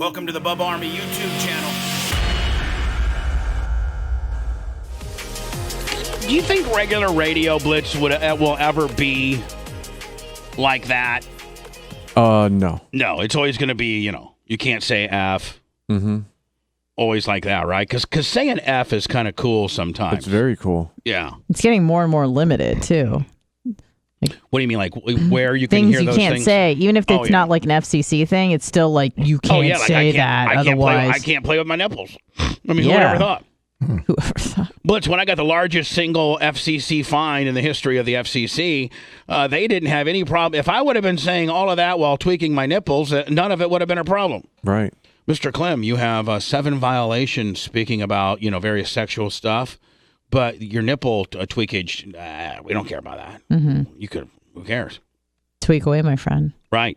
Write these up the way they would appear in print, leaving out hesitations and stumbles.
Welcome to the Bubba Army YouTube channel. Do you think regular radio blitz will ever be like that? No. No, it's always going to be, you can't say F. Mm-hmm. Always like that, right? Because saying F is kind of cool sometimes. It's very cool. Yeah. It's getting more and more limited, too. What do you mean, like where you can hear those things? Things you can't say. Even if it's not like an FCC thing, it's still like you can't say that otherwise. I can't play with my nipples. I mean, who would ever thought? Whoever thought? Blitz, when I got the largest single FCC fine in the history of the FCC, they didn't have any problem. If I would have been saying all of that while tweaking my nipples, none of it would have been a problem. Right. Mr. Clem, you have 7 violations speaking about, various sexual stuff, but your nipple tweakage, we don't care about that. Mm-hmm. You could, who cares? Tweak away, my friend. Right.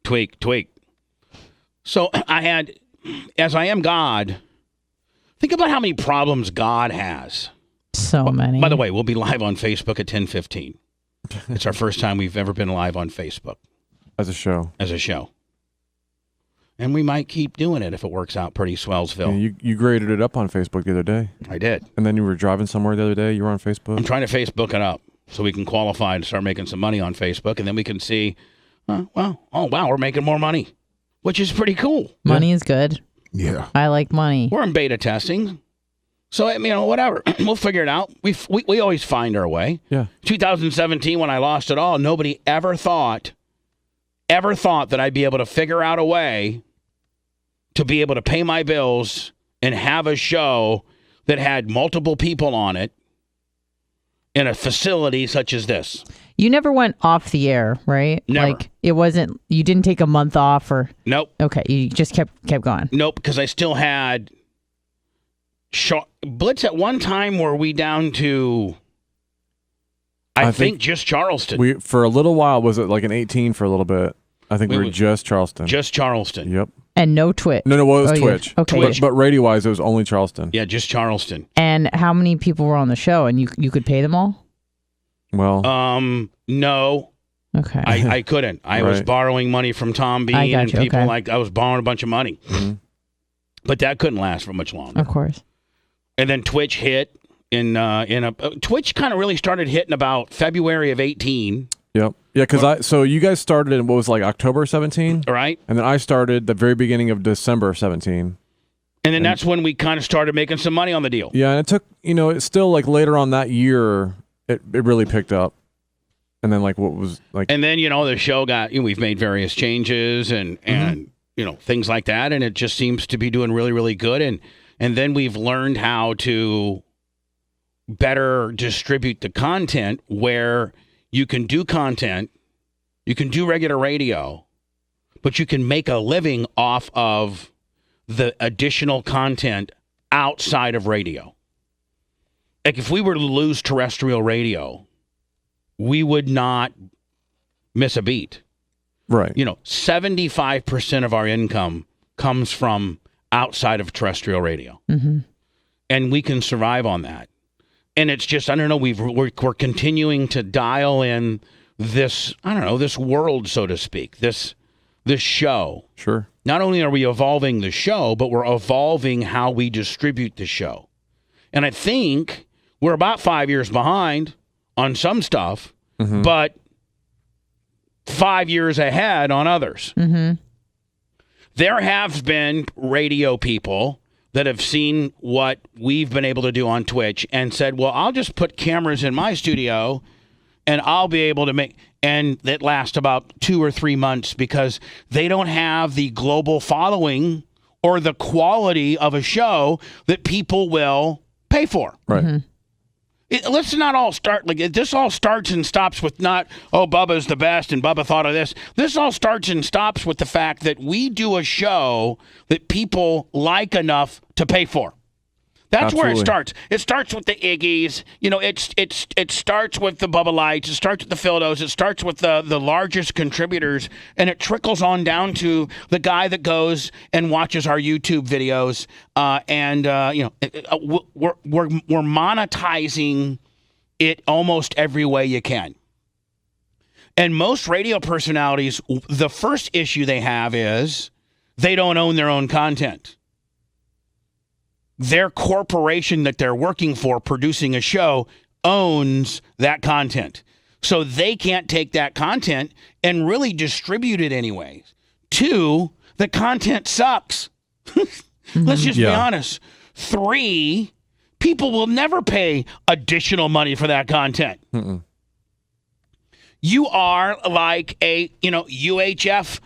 Tweak. So I had, as I am God, think about how many problems God has. So many. By the way, we'll be live on Facebook at 10:15. It's our first time we've ever been live on Facebook. As a show. And we might keep doing it if it works out pretty swellsville. Yeah, you graded it up on Facebook the other day. I did. And then you were driving somewhere the other day. You were on Facebook. I'm trying to Facebook it up so we can qualify to start making some money on Facebook. And then we can see, we're making more money, which is pretty cool. Money is good. Yeah. I like money. We're in beta testing. So, whatever. We'll figure it out. We always find our way. Yeah. 2017, when I lost it all, nobody ever thought that I'd be able to figure out a way to be able to pay my bills and have a show that had multiple people on it in a facility such as this. You never went off the air, right? Never. Like it wasn't. You didn't take a month off, or nope. Okay, you just kept going. Nope, because I still had Blitz at one time. Were we down to? I think just Charleston. For a little while, was it like an 18 for a little bit? I think we were just Charleston. Just Charleston. Yep. And no Twitch. No, it was Twitch. Yeah. Okay. Twitch. But radio-wise, it was only Charleston. Yeah, just Charleston. And how many people were on the show? And you could pay them all? Well, no. Okay. I couldn't. I was borrowing money from Tom B and people I was borrowing a bunch of money. Mm-hmm. But that couldn't last for much longer. Of course. And then Twitch hit Twitch kind of really started hitting about February of 18. Yep. Yeah, because so you guys started in what was like October 17? Right. And then I started the very beginning of December 17. And then that's when we kind of started making some money on the deal. Yeah, and it took, it's still like later on that year, it really picked up. And then what was like... And then, the show got, we've made various changes and things like that. And it just seems to be doing really, really good. And then we've learned how to better distribute the content where you can do content, you can do regular radio, but you can make a living off of the additional content outside of radio. Like if we were to lose terrestrial radio, we would not miss a beat. Right. 75% of our income comes from outside of terrestrial radio. Mm-hmm. And we can survive on that. And it's just, I don't know, we're continuing to dial in this, this world, so to speak, this show. Sure. Not only are we evolving the show, but we're evolving how we distribute the show. And I think we're about 5 years behind on some stuff, but 5 years ahead on others. Mm-hmm. There have been radio people that have seen what we've been able to do on Twitch and said, well, I'll just put cameras in my studio and I'll be able to make, and that lasts about 2 or 3 months because they don't have the global following or the quality of a show that people will pay for. Right. Mm-hmm. Let's not all start this all starts and stops with not, Bubba's the best and Bubba thought of this. This all starts and stops with the fact that we do a show that people like enough to pay for. That's Absolutely. Where it starts. It starts with the Iggies. It starts with the Bubba Lights. It starts with the Phildos. It starts with the largest contributors, and it trickles on down to the guy that goes and watches our YouTube videos. We're monetizing it almost every way you can. And most radio personalities, the first issue they have is they don't own their own content. Their corporation that they're working for producing a show owns that content. So they can't take that content and really distribute it anyways. 2, the content sucks. Let's just be honest. 3, people will never pay additional money for that content. You are like a, UHF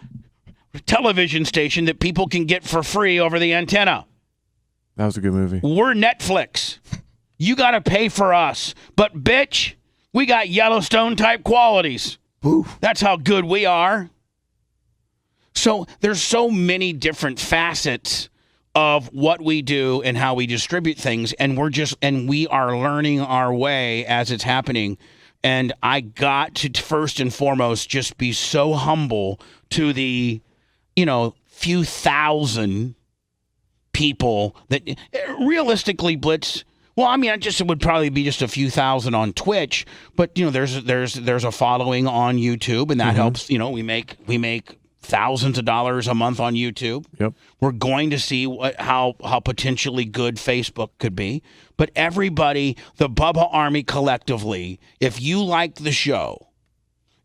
television station that people can get for free over the antenna. That was a good movie. We're Netflix. You got to pay for us. But, bitch, we got Yellowstone-type qualities. Oof. That's how good we are. So there's so many different facets of what we do and how we distribute things, and we are learning our way as it's happening. And I got to first and foremost just be so humble to the, few thousand people that realistically, Blitz. Well, I mean, it would probably be just a few thousand on Twitch, but there's a following on YouTube, and that helps. We make thousands of dollars a month on YouTube. Yep. We're going to see how potentially good Facebook could be. But everybody, the Bubba Army collectively, if you like the show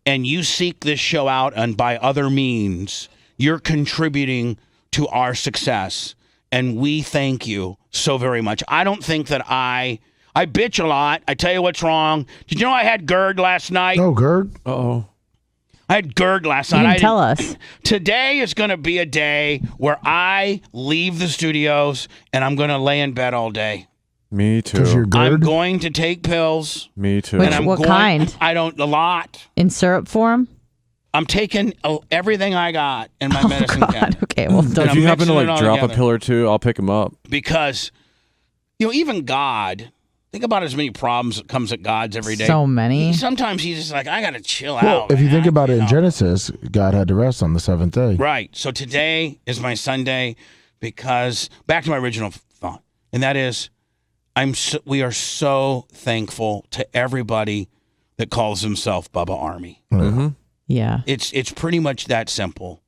and you seek this show out and by other means, you're contributing to our success. And we thank you so very much. I don't think that I bitch a lot. I tell you what's wrong. Did you know I had GERD last night? Oh, GERD? Uh-oh. I had GERD last You night. didn't tell us. Today is going to be a day where I leave the studios and I'm going to lay in bed all day. Me too. 'Cause you're GERD? I'm going to take pills. Me too. What kind? I don't, a lot. In syrup form? I'm taking everything I got in my medicine cabinet. Okay, well, if I'm you happen to mixing it all drop together. a pill or two, I'll pick them up. Because, even God, think about as many problems that comes at God's every day. so many. Sometimes he's just like, I got to chill Well, out. if you man. think about it in Genesis, God had to rest on the 7th day. Right. So today is my Sunday because, back to my original thought, and that is, we are so thankful to everybody that calls himself Bubba Army. Mm-hmm. Yeah. It's pretty much that simple.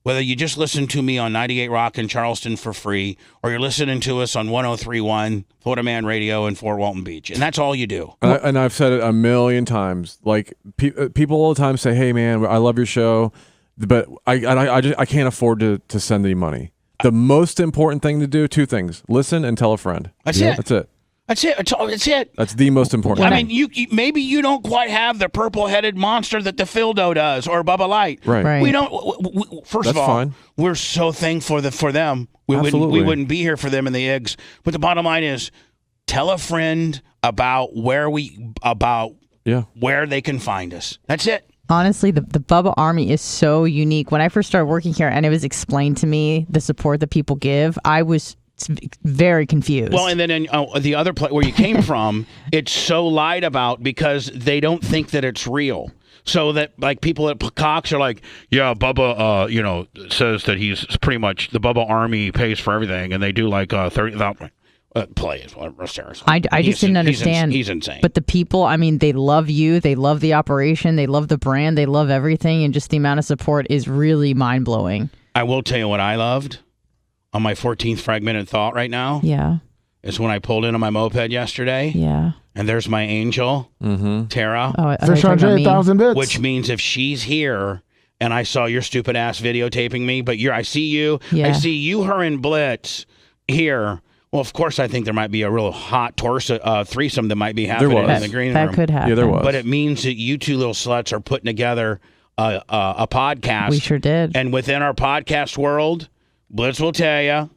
Whether you just listen to me on 98 Rock in Charleston for free, or you're listening to us on 103.1 Florida Man Radio in Fort Walton Beach, and that's all you do. And I've said it a million times. Like people all the time say, "Hey, man, I love your show," but I can't afford to send any money. The most important thing to do, 2 things: listen and tell a friend. That's it. That's it. That's it. That's it. That's the most important. I thing. mean, you maybe you don't quite have the purple-headed monster that the Fildo does or Bubba Light. Right. We don't. First That's of all, fine. we're so thankful for them. We Absolutely. wouldn't be here for them and the eggs. But the bottom line is, tell a friend about where they can find us. That's it. Honestly, the Bubba Army is so unique. When I first started working here and it was explained to me the support that people give, I was very confused. Well, and then in the other place where you came from, it's so lied about because they don't think that it's real. So that like people at Cox are like, yeah, Bubba, says that he's pretty much the Bubba Army pays for everything, and they do like 30,000 plays. I just didn't understand. He's insane. But the people, I mean, they love you, they love the operation, they love the brand, they love everything, and just the amount of support is really mind blowing. I will tell you what I loved on my 14th fragmented thought right now. Yeah. Is when I pulled in on my moped yesterday. Yeah. And there's my angel, Tara. Oh, Fish 100,000 bits. Which means if she's here and I saw your stupid ass videotaping me, but I see you. Yeah. I see you, her, and Blitz here. Well, of course, I think there might be a real hot torso threesome that might be happening in the green room. That could happen. Yeah, there was. But it means that you two little sluts are putting together a podcast. We sure did. And within our podcast world, Blitz will tell you,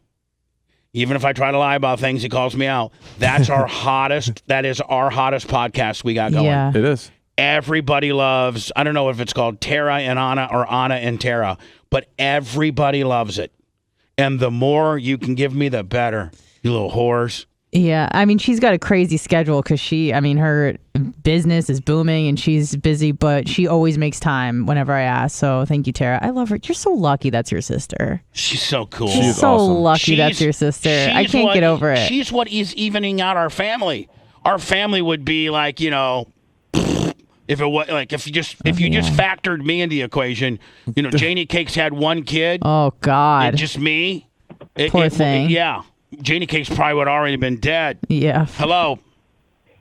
even if I try to lie about things, he calls me out. That's our hottest. That is our hottest podcast we got going. Yeah. It is. Everybody loves, I don't know if it's called Tara and Anna or Anna and Tara, but everybody loves it. And the more you can give me, the better, you little whores. Yeah, I mean, she's got a crazy schedule because her business is booming and she's busy, but she always makes time whenever I ask. So thank you, Tara. I love her. You're so lucky that's your sister. She's so cool. She's so awesome. lucky that's your sister. I can't get over it. She's what is evening out our family. Our family would be like, If it was like if you just factored me into the equation, Janie Cake's had one kid. Oh God. And just me. Poor thing. Yeah. Janie Cake's probably would already been dead. Yeah. Hello.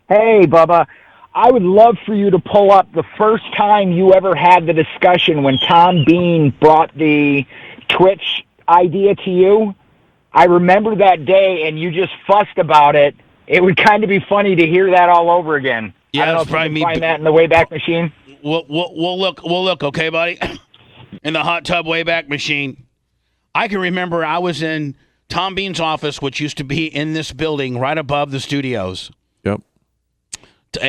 Hey, Bubba. I would love for you to pull up the first time you ever had the discussion when Tom Bean brought the Twitch idea to you. I remember that day, and you just fussed about it. It would kind of be funny to hear that all over again. Yeah, I don't know it's if you probably can me. find that in the Wayback Machine. We'll look. We'll look. Okay, buddy. In the hot tub Wayback Machine. I can remember I was in Tom Bean's office, which used to be in this building right above the studios. Yep.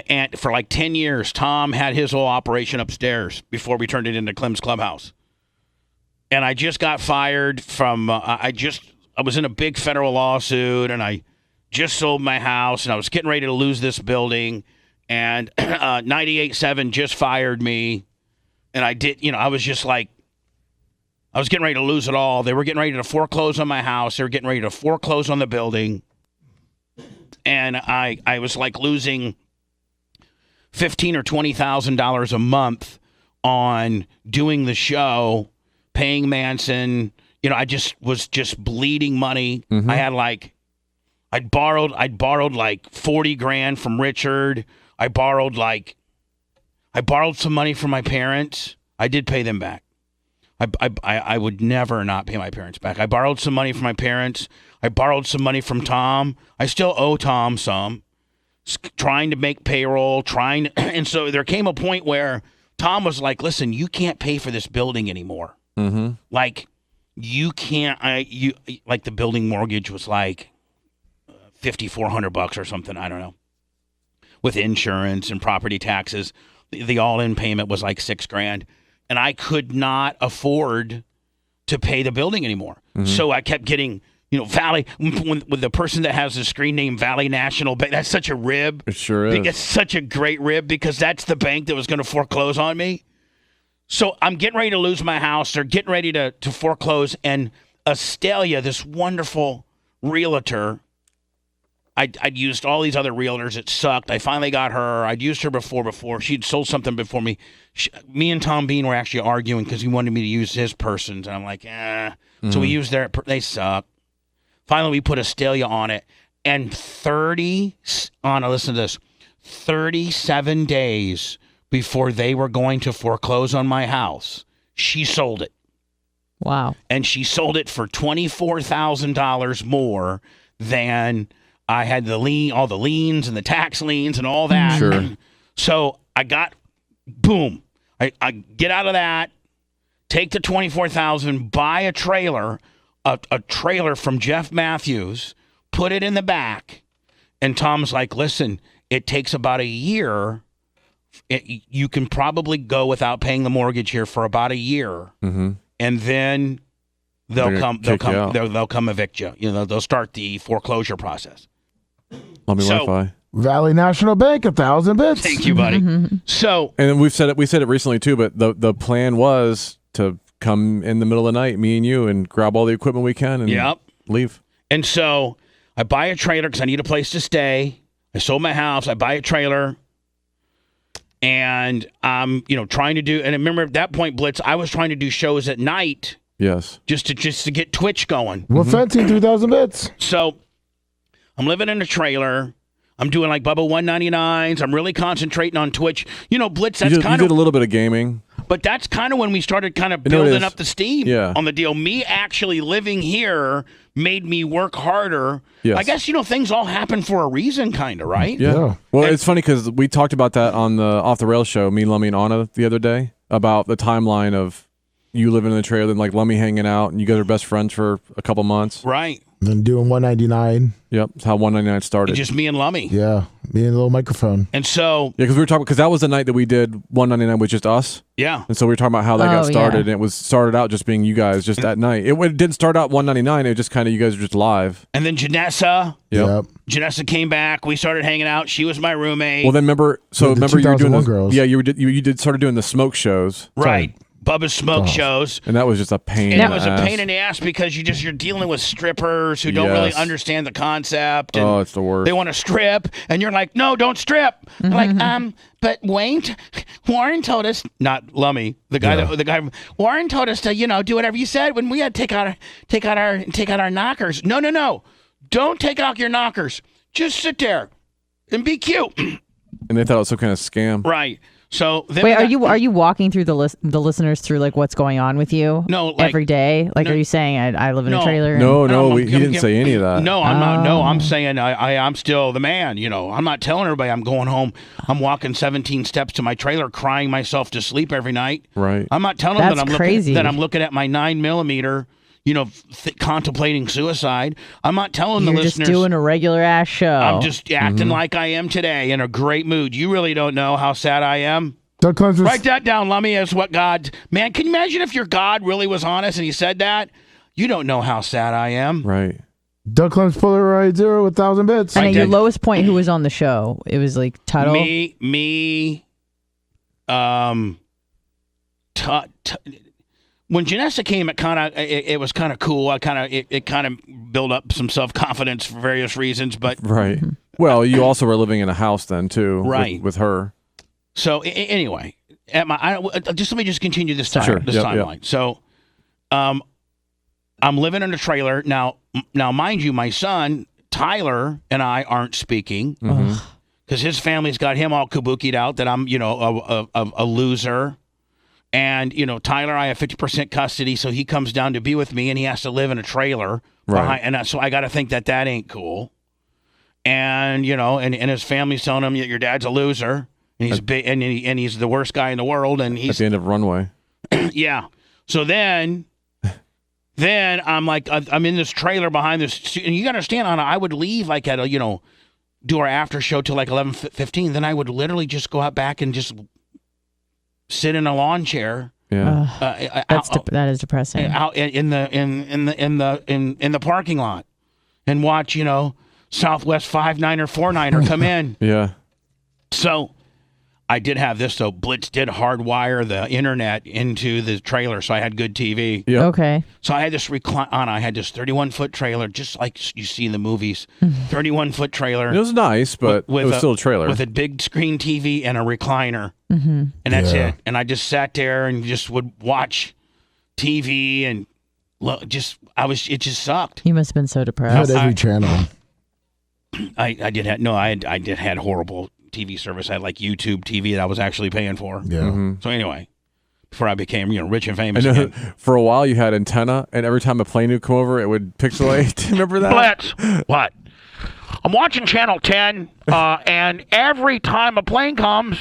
And for like 10 years, Tom had his whole operation upstairs before we turned it into Clem's Clubhouse. And I just got fired from, I was in a big federal lawsuit, and I just sold my house, and I was getting ready to lose this building, and 98.7 just fired me. And I did, I was just like, I was getting ready to lose it all. They were getting ready to foreclose on my house. They were getting ready to foreclose on the building. And I was like losing $15,000 or $20,000 a month on doing the show, paying Manson. I just was bleeding money. Mm-hmm. I had I'd borrowed like 40 grand from Richard. I borrowed some money from my parents. I did pay them back. I would never not pay my parents back. I borrowed some money from my parents. I borrowed some money from Tom. I still owe Tom some. Trying to make payroll, and so there came a point where Tom was like, "Listen, you can't pay for this building anymore. Mm-hmm. Like, you can't. Like the building mortgage was like $5,400 or something. I don't know, with insurance and property taxes. The all-in payment was like $6,000, and I could not afford to pay the building anymore. Mm-hmm. So I kept getting." Valley, with the person that has the screen name Valley National Bank, that's such a rib. It sure is. It's such a great rib because that's the bank that was going to foreclose on me. So I'm getting ready to lose my house. They're getting ready to foreclose. And Astelia, this wonderful realtor, I'd used all these other realtors. It sucked. I finally got her. I'd used her before. She'd sold something before me. Me and Tom Bean were actually arguing because he wanted me to use his persons. And I'm like, Mm-hmm. So we used their, they suck. Finally, we put Astelia on it, and listen to this, 37 days before they were going to foreclose on my house, she sold it. Wow. And she sold it for $24,000 more than I had all the liens and the tax liens and all that. Sure. So I got, boom, I get out of that, take the $24,000, buy a trailer, a trailer from Jeff Matthews, put it in the back, and Tom's like, listen, it takes about a year. You can probably go without paying the mortgage here for about a year, mm-hmm. and then they'll come evict you. They'll start the foreclosure process. Wi-Fi. Valley National Bank, 1,000 bits. Thank you, buddy. Mm-hmm. So, and we said it recently too, but the plan was to come in the middle of the night, me and you, and grab all the equipment we can and leave. And so I buy a trailer because I need a place to stay. I sold my house. I buy a trailer. And I'm, trying to do, and I remember at that point, Blitz, I was trying to do shows at night. Yes. Just to get Twitch going. We're fencing 3,000 bits. So I'm living in a trailer. I'm doing like Bubba 199s. I'm really concentrating on Twitch. Blitz, that's kind of... You did a little bit of gaming. But that's kind of when we started kind of building up the steam on the deal. Me actually living here made me work harder. Yes. I guess, things all happen for a reason, kind of, right? Yeah. Well, it's funny because we talked about that on the Off the Rails show, me, Lummy, and Anna the other day, about the timeline of you living in the trailer and like Lummy hanging out, and you guys are best friends for a couple months. Right. And then doing 199. Yep, that's how 199 started. Just me and Lummy. Yeah, me and a little microphone. And so... Yeah, because we were talking, because that was the night that we did 199 with just us. Yeah. And so we were talking about how that got started, and it started out just being you guys just that night. It didn't start out 199, it just kind of, you guys were just live. And then Janessa. Yep. Janessa came back, we started hanging out, she was my roommate. Well, then remember you were doing girls. Yeah, you started doing the smoke shows. Right. Bubba's smoke shows. And that was just a pain. And in it was the a ass. pain in the ass because you're dealing with strippers who don't really Yes. understand the concept. And It's the worst. they want to strip, and you're like, no, don't strip. They're like, but Warren told us, not Lummy, the guy, Warren told us to, do whatever you said when we had to take out our knockers. No. Don't take out your knockers. Just sit there and be cute. And they thought it was some kind of scam. Right. So then Wait, are you walking through the listeners through like what's going on with you? No, like, every day. Like, are you saying I live in a trailer? No, he didn't say any of that. No, I'm not. No, I'm saying I'm still the man. I'm not telling everybody I'm going home. I'm walking 17 steps to my trailer, crying myself to sleep every night. Right. I'm not telling them That's that crazy. I'm looking at my 9mm. Contemplating suicide. I'm not telling You're the just listeners. doing a regular ass show. I'm just acting like I am today in a great mood. You really don't know how sad I am. Doug Clemens was, Write that down, Lummy, as what God... Man, can you imagine if your God really was honest and he said that? You don't know how sad I am. Right. Doug Clemens Polaroid 0 with 1,000 bits. And I at your did. lowest point, who was on the show? It was like Tuttle. When Janessa came, it was kind of cool. It kind of built up some self-confidence for various reasons, but Right. Well, you also were living in a house then too. Right. With her. So anyway, let me just continue this Sure. timeline. Yep. So, I'm living in a trailer now. Mind you, my son Tyler and I aren't speaking because his family's got him all kabukied out that I'm a loser. And, Tyler, I have 50% custody, so he comes down to be with me, and he has to live in a trailer. Right. So I got to think that ain't cool. And, and his family's telling him that your dad's a loser, and he's big, and he's the worst guy in the world, and At he's the end of Runway. yeah. So then I'm like, I'm in this trailer behind this, and you got to understand, Anna, I would leave like at do our after show till like 11:15. Then I would literally just go out back and just sit in a lawn chair. Yeah. That is depressing. Out in the parking lot, and watch Southwest 5-9er 4-9er come in. Yeah. So I did have this though. Blitz did hardwire the internet into the trailer, so I had good TV. Yep. Okay. So I had this I had this 31-foot trailer, just like you see in the movies. 31-foot trailer. It was nice, but with it was still a trailer. with a big screen TV and a recliner, and that's it. And I just sat there and just would watch TV and look. It just sucked. You must have been so Had depressed. every channel. I did had horrible TV service. I had like YouTube TV that I was actually paying for. Yeah. So anyway, before I became rich and famous And again. for a while, you had antenna, and every time a plane would come over, it would pixelate. Remember that? Blitz, what? I'm watching Channel 10, and every time a plane comes,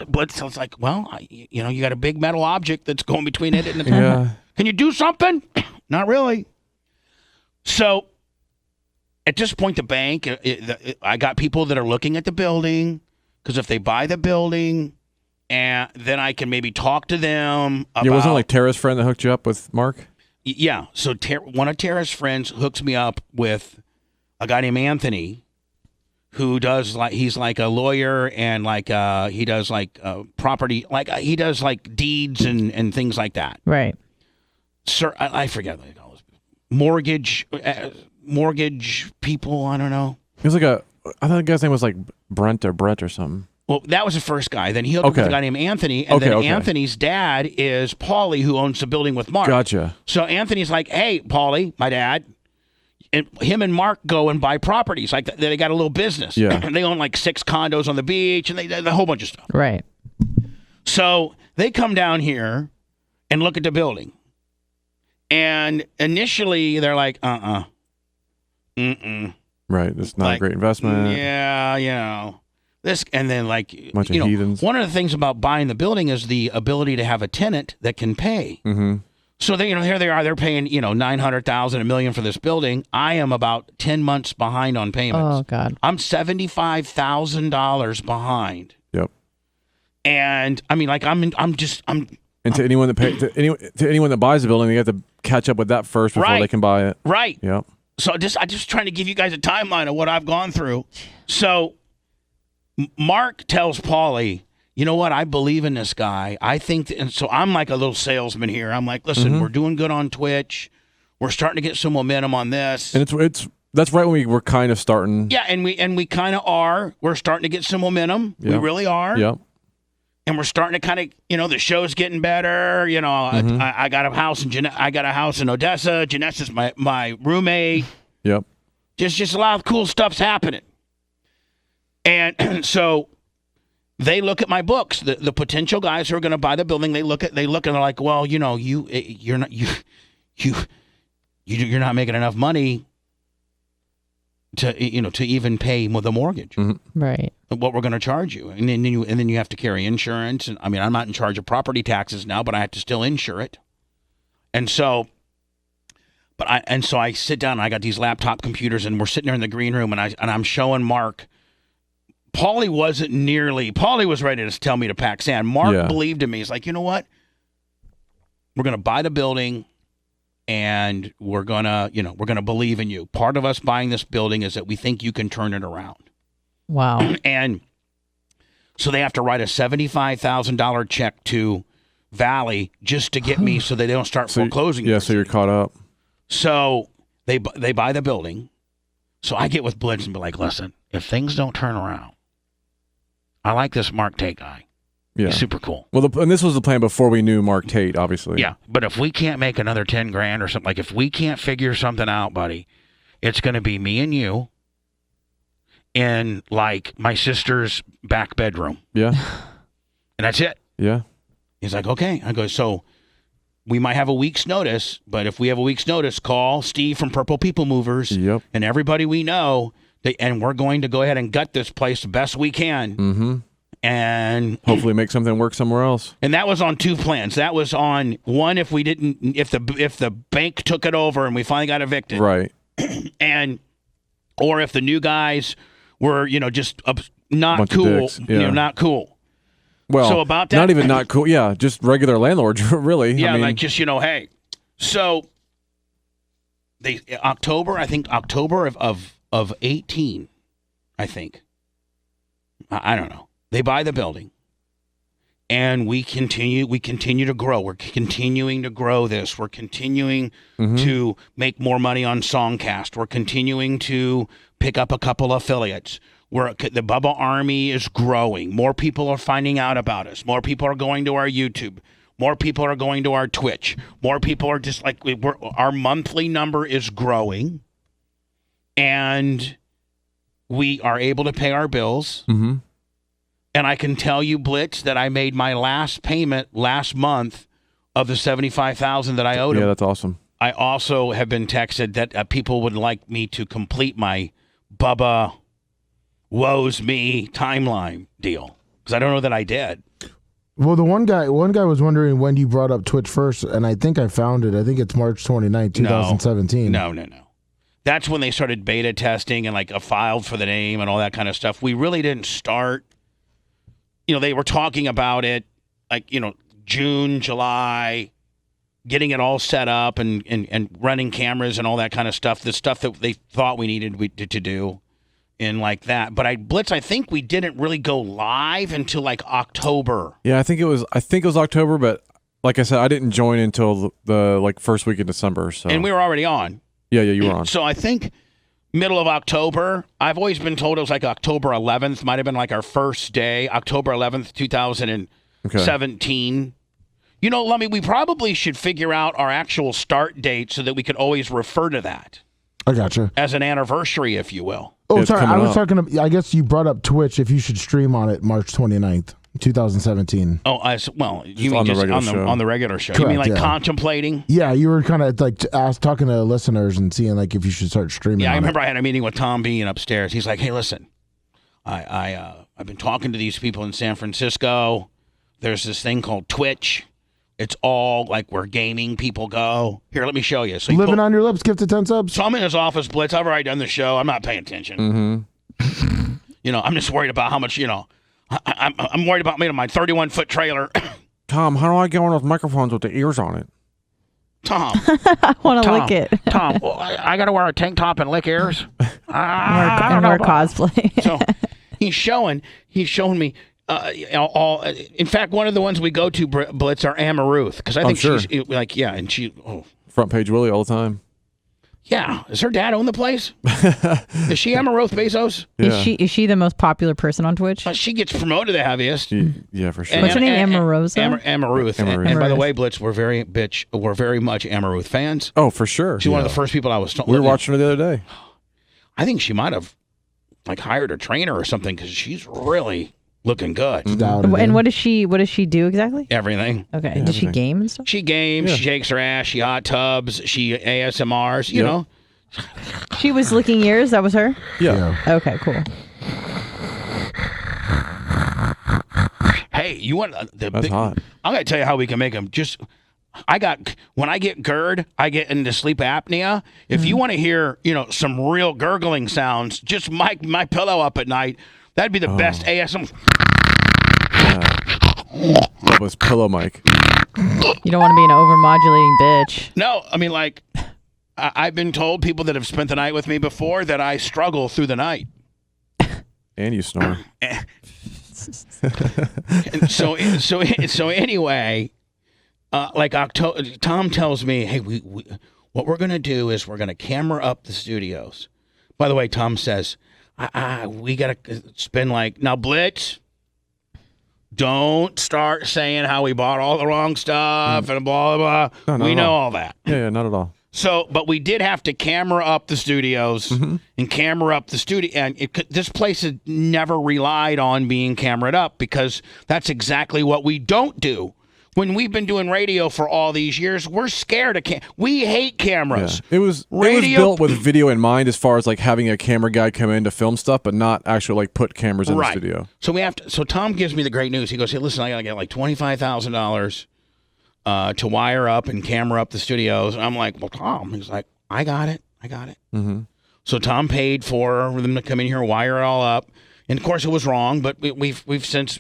Blitz is like, well, you got a big metal object that's going between it and the Yeah. Can you do something? Not really. So at this point, the bank, I got people that are looking at the building, because if they buy the building, and then I can maybe talk to them about... It wasn't like Tara's friend that hooked you up with Mark? Yeah. So one of Tara's friends hooks me up with a guy named Anthony, who does he's like a lawyer, and he does property, he does like deeds and things like that. Right. Sir, I forget what they call it. Mortgage people. I don't know. He was I thought the guy's name was like Brent or Brett or something. Well, that was the first guy. Then he hooked up with a guy named Anthony, and then Anthony's dad is Paulie, who owns the building with Mark. Gotcha. So Anthony's like, hey, Paulie, my dad, and him and Mark go and buy properties. Like they got a little business. Yeah. They own like 6 condos on the beach, and they a whole bunch of stuff. Right. So they come down here and look at the building. And initially they're like, Right, it's not a great investment. Yeah, this, and then Bunch of heathens. one of the things about buying the building is the ability to have a tenant that can pay. Mm-hmm. So they, here they are, they're paying, $900,000, $1 million for this building. I am about 10 months behind on payments. Oh God. I'm $75,000 behind. Yep. And I mean, I'm And to anyone that buys the building, they have to catch up with that first before they can buy it. right. Yep. So I'm just trying to give you guys a timeline of what I've gone through. So Mark tells Paulie, you know what? I believe in this guy. I think, and so I'm like a little salesman here. I'm like, listen, we're doing good on Twitch. We're starting to get some momentum on this. And that's right when we were kind of starting. Yeah, and we kind of are. We're starting to get some momentum. Yep. We really are. Yep. And we're starting to kind of, the show's getting better. I got a house in Odessa. Janessa's my roommate. Yep. Just a lot of cool stuff's happening. And so they look at my books. The potential guys who are going to buy the building, they look and they're like, well, you're not not making enough money to even pay the mortgage. Right. What we're going to charge you, and then you have to carry insurance. And I mean, I'm not in charge of property taxes now, but I have to still insure it. And so, I sit down and I got these laptop computers, and we're sitting there in the green room, and I'm showing Mark. Paulie was ready to tell me to pack sand. Mark believed in me. He's like, you know what? We're going to buy the building. And we're gonna believe in you. Part of us buying this building is that we think you can turn it around. Wow. And so they have to write a $75,000 check to Valley just to get me so they don't start foreclosing. Yeah, so you're caught up. So they buy the building. So I get with Blitz and be like, listen, if things don't turn around, I like this Mark Tate guy. Yeah. He's super cool. Well, and this was the plan before we knew Mark Tate, obviously. Yeah, but if we can't make another 10 grand or something, like if we can't figure something out, buddy, it's going to be me and you in like my sister's back bedroom. Yeah. And that's it. Yeah. He's like, okay. I go, so we might have a week's notice, but if we have a week's notice, call Steve from Purple People Movers and everybody we know, and we're going to go ahead and gut this place the best we can. Mm-hmm. And hopefully make something work somewhere else. And that was on two plans. That was on one, if the bank took it over and we finally got evicted, right? Or if the new guys were just not Bunch cool, not cool. Well, so about that, not even not cool. Yeah, just regular landlords, really. Yeah, I mean, like just hey. So October of 18, I think. I don't know. They buy the building, and we continue to grow. We're continuing to grow this. We're continuing to make more money on Songcast. We're continuing to pick up a couple affiliates. The Bubba Army is growing. More people are finding out about us. More people are going to our YouTube. More people are going to our Twitch. More people are just like, our monthly number is growing, and we are able to pay our bills. Mm-hmm. And I can tell you, Blitz, that I made my last payment last month of the $75,000 that I owed him. Yeah, that's awesome. I also have been texted that people would like me to complete my Bubba woes me timeline deal, because I don't know that I did. Well, the one guy was wondering when you brought up Twitch first, and I think I found it. I think it's March 29th, 2017. No. That's when they started beta testing and filed for the name and all that kind of stuff. We really didn't start. They were talking about it June, July, getting it all set up and running cameras and all that kind of stuff, the stuff that they thought we needed to do and like that. But Blitz, I think we didn't really go live until October. Yeah, I think it was October, but like I said, I didn't join until the first week of December. So. And we were already on. Yeah, you were on. So I think middle of October. I've always been told it was October 11th. Might have been our first day, October 11th, 2017. Okay. Lummy, we probably should figure out our actual start date so that we could always refer to that. I gotcha. As an anniversary, if you will. Oh, sorry. I was talking about, I guess you brought up Twitch, if you should stream on it March 29th, 2017. Oh, you mean just on the regular show? Correct, you mean contemplating? Yeah, you were kind of talking to listeners and seeing if you should start streaming. Yeah, I remember I had a meeting with Tom Bean upstairs. He's like, "Hey, listen, I've been talking to these people in San Francisco. There's this thing called Twitch. It's all where gaming people go. Here, let me show you." So Living on your lips, gift to 10 subs. So I'm in his office, Blitz. I've already done the show. I'm not paying attention. Mm-hmm. I'm just worried about how much. I'm worried about my 31-foot trailer. Tom, how do I get one of those microphones with the ears on it? Tom. I want to lick it. Tom, I got to wear a tank top and lick ears? and wear cosplay. So he's showing me, in fact, one of the ones we go to, Blitz, are Amaruth, because I think sure. she's like, yeah, and she, Front page Willie all the time. yeah. Does her dad own the place? Is she Amaruth Bezos? Yeah. Is she the most popular person on Twitch? She gets promoted the heaviest. Yeah, for sure. What's her name? Amarosa? Amaruth. Amaruth. And by the way, Blitz, we're very much Amaruth fans. Oh, for sure. She's one of the first people I was. We were watching her the other day. I think she might have like hired a trainer or something because she's really looking good. And what does she do exactly? Everything. Okay. Yeah, Does she everything. game and stuff? She games. Yeah. She shakes her ass. She hot tubs. She ASMRs. You know. She was licking ears. That was her. Yeah. Okay. Cool. Hey, you want the That's hot. I'm gonna tell you how we can make them. When I get GERD, I get into sleep apnea. If you want to hear, some real gurgling sounds, just mic my pillow up at night. That'd be the best ASMR. That was pillow mic. You don't want to be an overmodulating bitch. No, I mean, like, I've been told, people that have spent the night with me before, that I struggle through the night. And you snore. And so anyway, Tom tells me, hey, we what we're gonna do is we're gonna camera up the studios. By the way, Tom says, we gotta spend now, Blitz, don't start saying how we bought all the wrong stuff and blah blah blah. No, we know all that. Yeah, not at all. So, but we did have to camera up the studios and camera up the studio. And this place has never relied on being camered up because that's exactly what we don't do. When we've been doing radio for all these years, we're scared of we hate cameras. Yeah. It was built with video in mind as far as having a camera guy come in to film stuff, but not actually put cameras in the studio. So so Tom gives me the great news. He goes, hey, listen, I got to get $25,000 to wire up and camera up the studios. And I'm like, well, Tom, he's like, I got it. Mm-hmm. So Tom paid for them to come in here and wire it all up. And of course it was wrong, but we've since,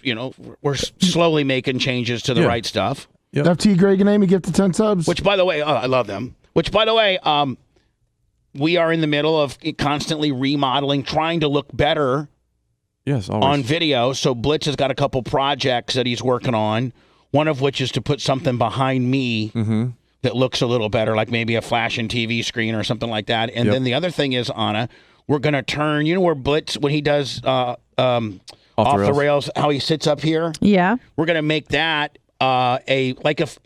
we're slowly making changes to the right stuff. Yep. FT Greg and Amy get the 10 subs. Which, by the way, I love them. Which, by the way, we are in the middle of constantly remodeling, trying to look better Yes, always. on video. So Blitz has got a couple projects that he's working on. One of which is to put something behind me that looks a little better, like maybe a flashing TV screen or something like that. And then the other thing is, Anna, we're going to turn, where Blitz, when he does off the rails, how he sits up here? Yeah. We're going to make that if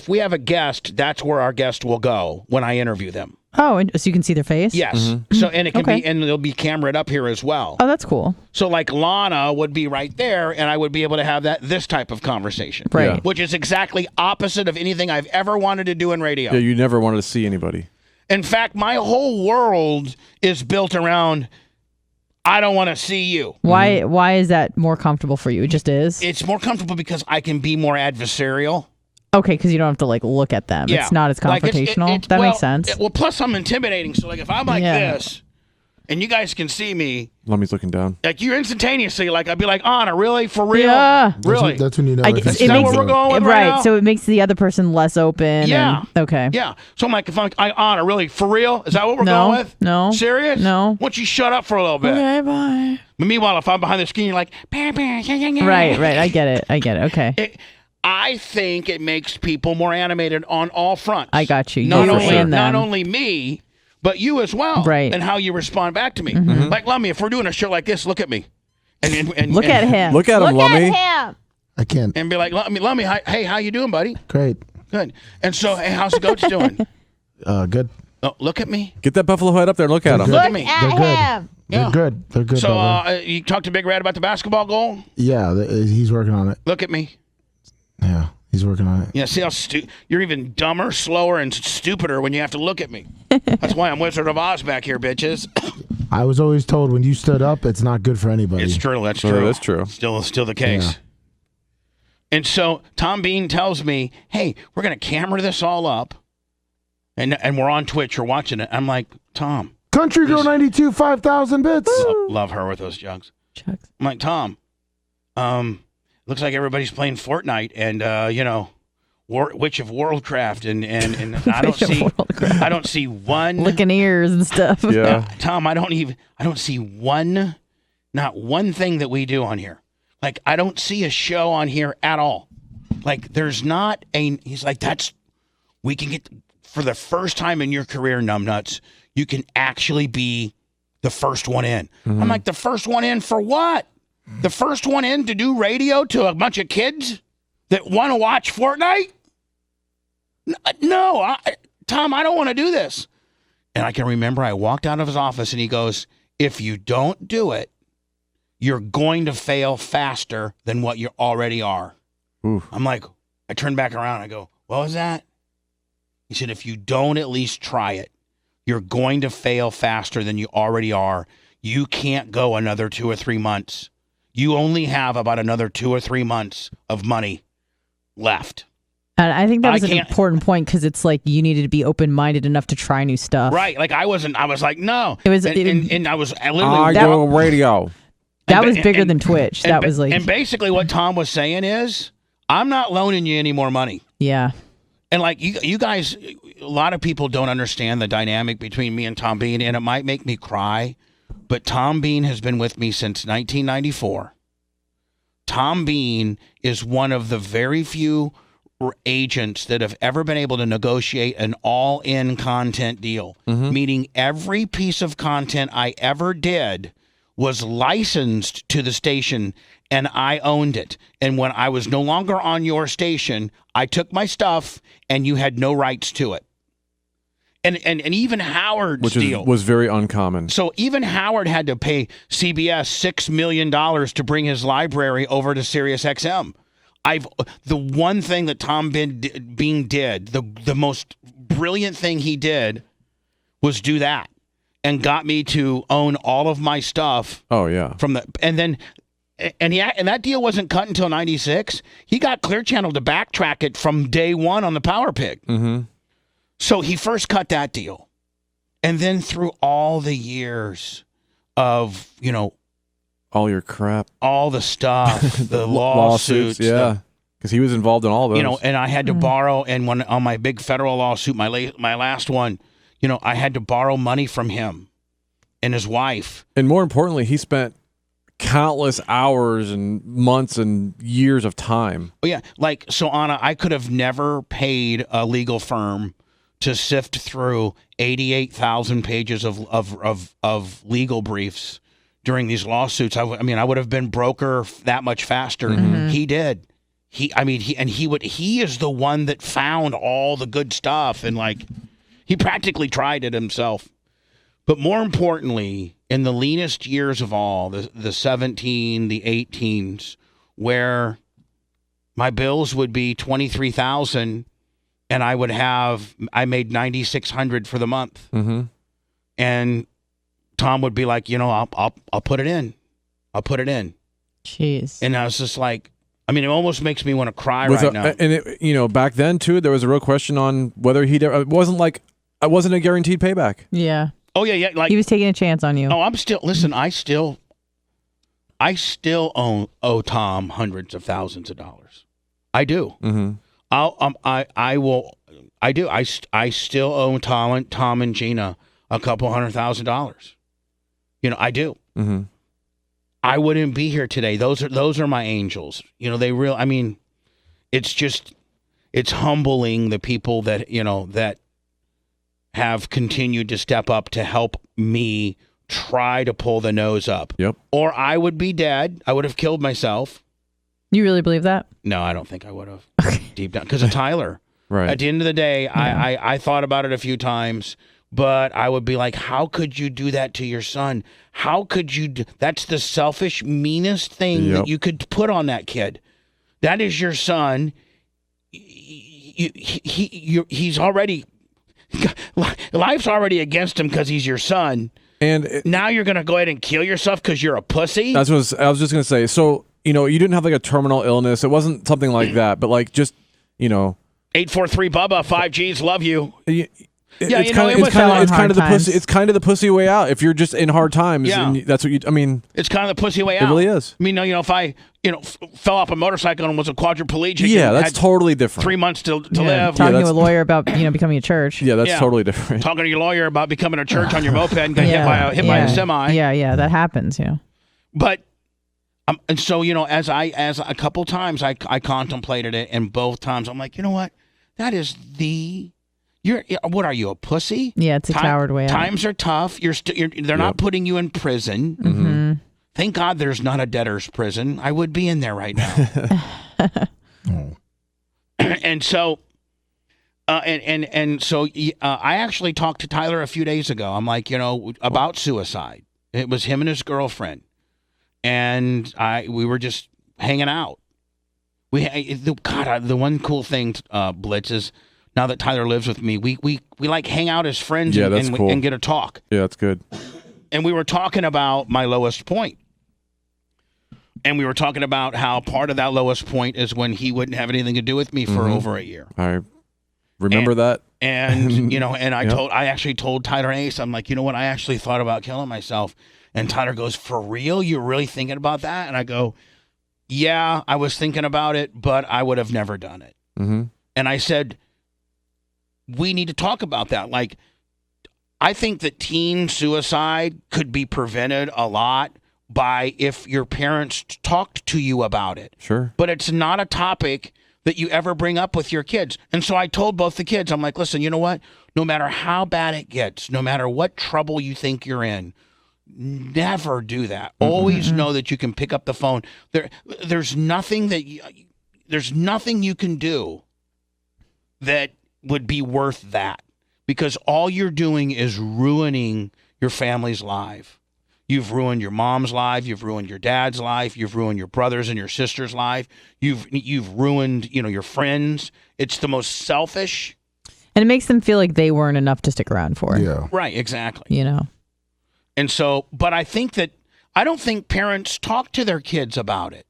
we have a guest, that's where our guest will go when I interview them. Oh, and so you can see their face? Yes. So, and it can be, and they'll be camered up here as well. Oh, that's cool. So Lana would be right there, and I would be able to have this type of conversation. Right. Yeah. Which is exactly opposite of anything I've ever wanted to do in radio. Yeah, you never wanted to see anybody. In fact, my whole world is built around, I don't want to see you. Why is that more comfortable for you? It just is? It's more comfortable because I can be more adversarial. Okay, because you don't have to look at them. Yeah. It's not as confrontational. That makes sense. Well, plus I'm intimidating. So if I'm like this, and you guys can see me, Lummy's looking down. you're instantaneously I'd be like, Anna, really? For real? Yeah. Really? That's when you know. Is that what we're going with right now? So it makes the other person less open. Yeah. Okay. Yeah. So I'm like, Anna, really? For real? Is that what we're going with? No. Serious? No. Why don't you shut up for a little bit? Okay, bye. But meanwhile, if I'm behind the screen, you're like, Right. I get it. Okay. I think it makes people more animated on all fronts. I got you. Not Not only me, but you as well. Right. And how you respond back to me. Mm-hmm. Like, Lummy, if we're doing a show like this, look at me. And Look at him. Look at him, Lummy. him. I can't. And be like, Lummy, hey, how you doing, buddy? Great. Good. And so, hey, how's the goats doing? Good. Oh, look at me. Get that buffalo head up there and look at him. Look at me. They're good. Yeah. They're good. So, Bubba. you talked to Big Red about the basketball goal? Yeah, he's working on it. Look at me. Yeah, he's working on it. Yeah, see how you're even dumber, slower, and stupider when you have to look at me. That's why I'm Wizard of Oz back here, bitches. I was always told when you stood up, it's not good for anybody. It's true. That's Oh, true. that's true. Still the case. Yeah. And so Tom Bean tells me, hey, we're going to camera this all up, and we're on Twitch. You're watching it. I'm like, Tom. Country Girl 92, 5,000 bits. Love her with those jugs. Chucks. I'm like, Tom, looks like everybody's playing Fortnite and, Witch of Worldcraft and I don't see one Licking ears and stuff. Yeah. Tom, I don't see not one thing that we do on here. Like, I don't see a show on here at all. Like, there's not a, he's like, we can get, for the first time in your career, numbnuts, you can actually be the first one in. I'm like, the first one in for what? The first one in to do radio to a bunch of kids that want to watch Fortnite? No, Tom, I don't want to do this. And I can remember I walked out of his office and he goes, if you don't do it, you're going to fail faster than what you already are. Oof. I'm like, I turned back around. I go, what was that? He said, if you don't at least try it, you're going to fail faster than you already are. You can't go another 2 or 3 months. You only have about another 2 or 3 months of money left. And I think that was an important point because it's like you needed to be open-minded enough to try new stuff. Right. Like I was like, no. It was, and I was literally. I go radio. That was bigger than Twitch. That was like. And basically what Tom was saying is, I'm not loaning you any more money. Yeah. And like you guys, a lot of people don't understand the dynamic between me and Tom Bean, and it might make me cry, but Tom Bean has been with me since 1994. Tom Bean is one of the very few agents that have ever been able to negotiate an all-in content deal, meaning every piece of content I ever did was licensed to the station and I owned it. And when I was no longer on your station, I took my stuff and you had no rights to it. And even Howard's deal was very uncommon. So even Howard had to pay CBS $6 million to bring his library over to Sirius XM. The one thing that Tom Bean did, the most brilliant thing he did was do that and got me to own all of my stuff. Oh yeah. And that deal wasn't cut until 96. He got Clear Channel to backtrack it from day one on the Power Pig. So he first cut that deal. And then through all the years of, all your crap, all the stuff, the lawsuits, yeah, because he was involved in all those. And I had to borrow, and on my big federal lawsuit, my last one, I had to borrow money from him and his wife. And more importantly, he spent countless hours and months and years of time. Oh yeah, so Anna, I could have never paid a legal firm to sift through 88,000 pages of legal briefs during these lawsuits. I would have been broker that much faster. He did. He is the one that found all the good stuff, and he practically tried it himself. But more importantly, in the leanest years of all, the 17, the 18s, where my bills would be $23,000 and I made $9,600 for the month. And Tom would be like, I'll put it in. I'll put it in. Jeez. And I was just like, it almost makes me want to cry right now. And it, back then too, there was a real question on whether it wasn't a guaranteed payback. Yeah. Oh yeah. He was taking a chance on you. Oh, I still owe Tom hundreds of thousands of dollars. I do. I do. I still owe Tom and Gina a couple $100,000. I do. I wouldn't be here today. Those are my angels. It's humbling the people that, that have continued to step up to help me try to pull the nose up. Yep. Or I would be dead. I would have killed myself. You really believe that? No, I don't think I would have. Deep down. Because of Tyler. Right. At the end of the day, yeah. I thought about it a few times, but I would be like, how could you do that to your son? How could you that's the selfish, meanest thing that you could put on that kid. That is your son. He's already, life's already against him because he's your son. And now you're going to go ahead and kill yourself because you're a pussy? That's what I was just going to say. So, you didn't have a terminal illness. It wasn't something like that, but just, 843 Bubba, 5Gs, love you. It's kind of the pussy way out. If you're just in hard times, and that's what it's kind of the pussy way out. It really is. If I, fell off a motorcycle and was a quadriplegic, that's totally different. 3 months to live. Talking to a lawyer about becoming a church. Yeah, that's totally different. Talking to your lawyer about becoming a church on your moped and getting hit by a semi. Yeah, that happens. But And so, as a couple times I contemplated it, and both times I'm like, you know what? That is what are you, a pussy? Yeah, it's a coward way out. Times are tough. They're not putting you in prison. Mm-hmm. Thank God there's not a debtor's prison. I would be in there right now. And so, I actually talked to Tyler a few days ago. I'm like, about suicide. It was him and his girlfriend, and we were just hanging out. The one cool thing, Blitz, is now that Tyler lives with me, we like hang out as friends and get a talk. Yeah, that's good. And we were talking about my lowest point. And we were talking about how part of that lowest point is when he wouldn't have anything to do with me for over a year. I remember that. And, I actually told Tyler and Ace, I'm like, you know what? I actually thought about killing myself. And Tyler goes, for real? You're really thinking about that? And I go, yeah, I was thinking about it, but I would have never done it. Mm-hmm. And I said, we need to talk about that. Like, I think that teen suicide could be prevented a lot by if your parents talked to you about it. Sure. But it's not a topic that you ever bring up with your kids. And so I told both the kids, I'm like, listen, you know what? No matter how bad it gets, no matter what trouble you think you're in, never do that. Always know that you can pick up the phone. There's nothing you can do that would be worth that, because all you're doing is ruining your family's life. You've ruined your mom's life. You've ruined your dad's life. You've ruined your brother's and your sister's life. You've ruined, your friends. It's the most selfish. And it makes them feel like they weren't enough to stick around for. Yeah. Right, exactly. And so, but I don't think parents talk to their kids about it.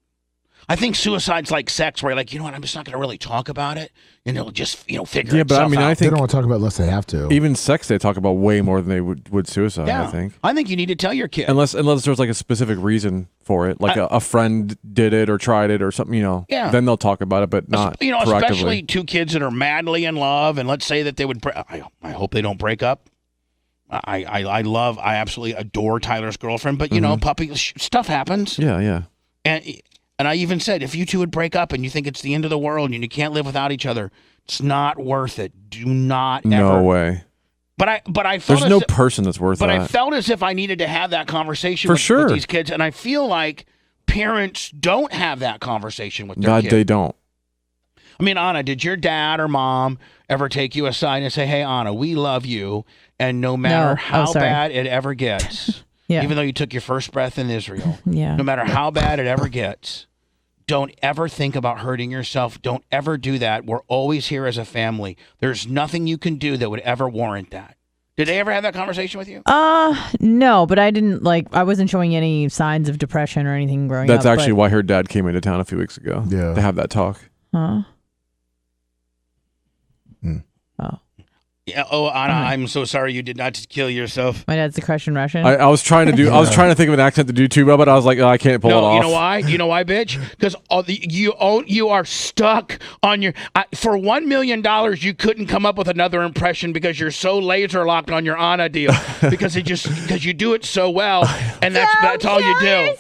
I think suicide's like sex, where you're like, you know what, I'm just not going to really talk about it, and it'll just, figure itself out. Yeah, but I mean, I think they don't want to talk about it unless they have to. Even sex, they talk about way more than they would suicide. Yeah. I think you need to tell your kid, unless there's like a specific reason for it, like a friend did it or tried it or something. Yeah. Then they'll talk about it, but not especially two kids that are madly in love, and let's say that they would. I hope they don't break up. I absolutely adore Tyler's girlfriend, but puppy stuff happens. Yeah. And I even said, if you two would break up and you think it's the end of the world and you can't live without each other, it's not worth it. Do not ever. No way. But I felt there's no person that's worth that. But I felt as if I needed to have that conversation with these kids, and I feel like parents don't have that conversation with their kids. They don't. I mean, Anna, did your dad or mom ever take you aside and say, hey, Anna, we love you, and no matter how bad it ever gets, even though you took your first breath in Israel, no matter how bad it ever gets, don't ever think about hurting yourself. Don't ever do that. We're always here as a family. There's nothing you can do that would ever warrant that. Did they ever have that conversation with you? No, but I wasn't showing any signs of depression or anything growing up. That's actually why her dad came into town a few weeks ago. Yeah. To have that talk. Huh? Oh. Yeah. Oh, Anna, I'm so sorry you did not kill yourself. My dad's a Russian. I was trying to do. I was trying to think of an accent to do too, but I was like, I can't pull it off. You know why? You know why, bitch? Because you are stuck on your. For $1 million, you couldn't come up with another impression because you're so laser locked on your Anna deal because you do it so well, and that's all you do.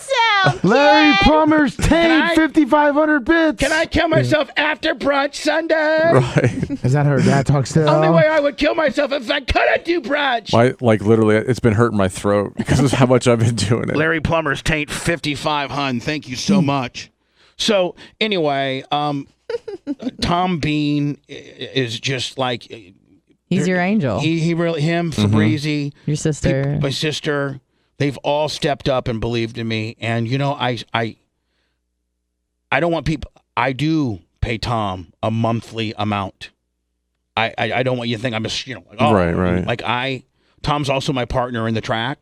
Larry Plummer's tape, 5,500 bits. Can I kill myself after brunch Sunday? Right. Is that her dad talk still? Only way I would kill myself if I couldn't do brunch. Literally, it's been hurting my throat because of how much I've been doing it. Larry Plummer's taint 5,500. Thank you so much. So anyway, Tom Bean is just like he's your angel. He really Fabrizi, your sister, my sister. They've all stepped up and believed in me, and I don't want people. I do pay Tom a monthly amount. I don't want you to think I'm just right. Like Tom's also my partner in the track,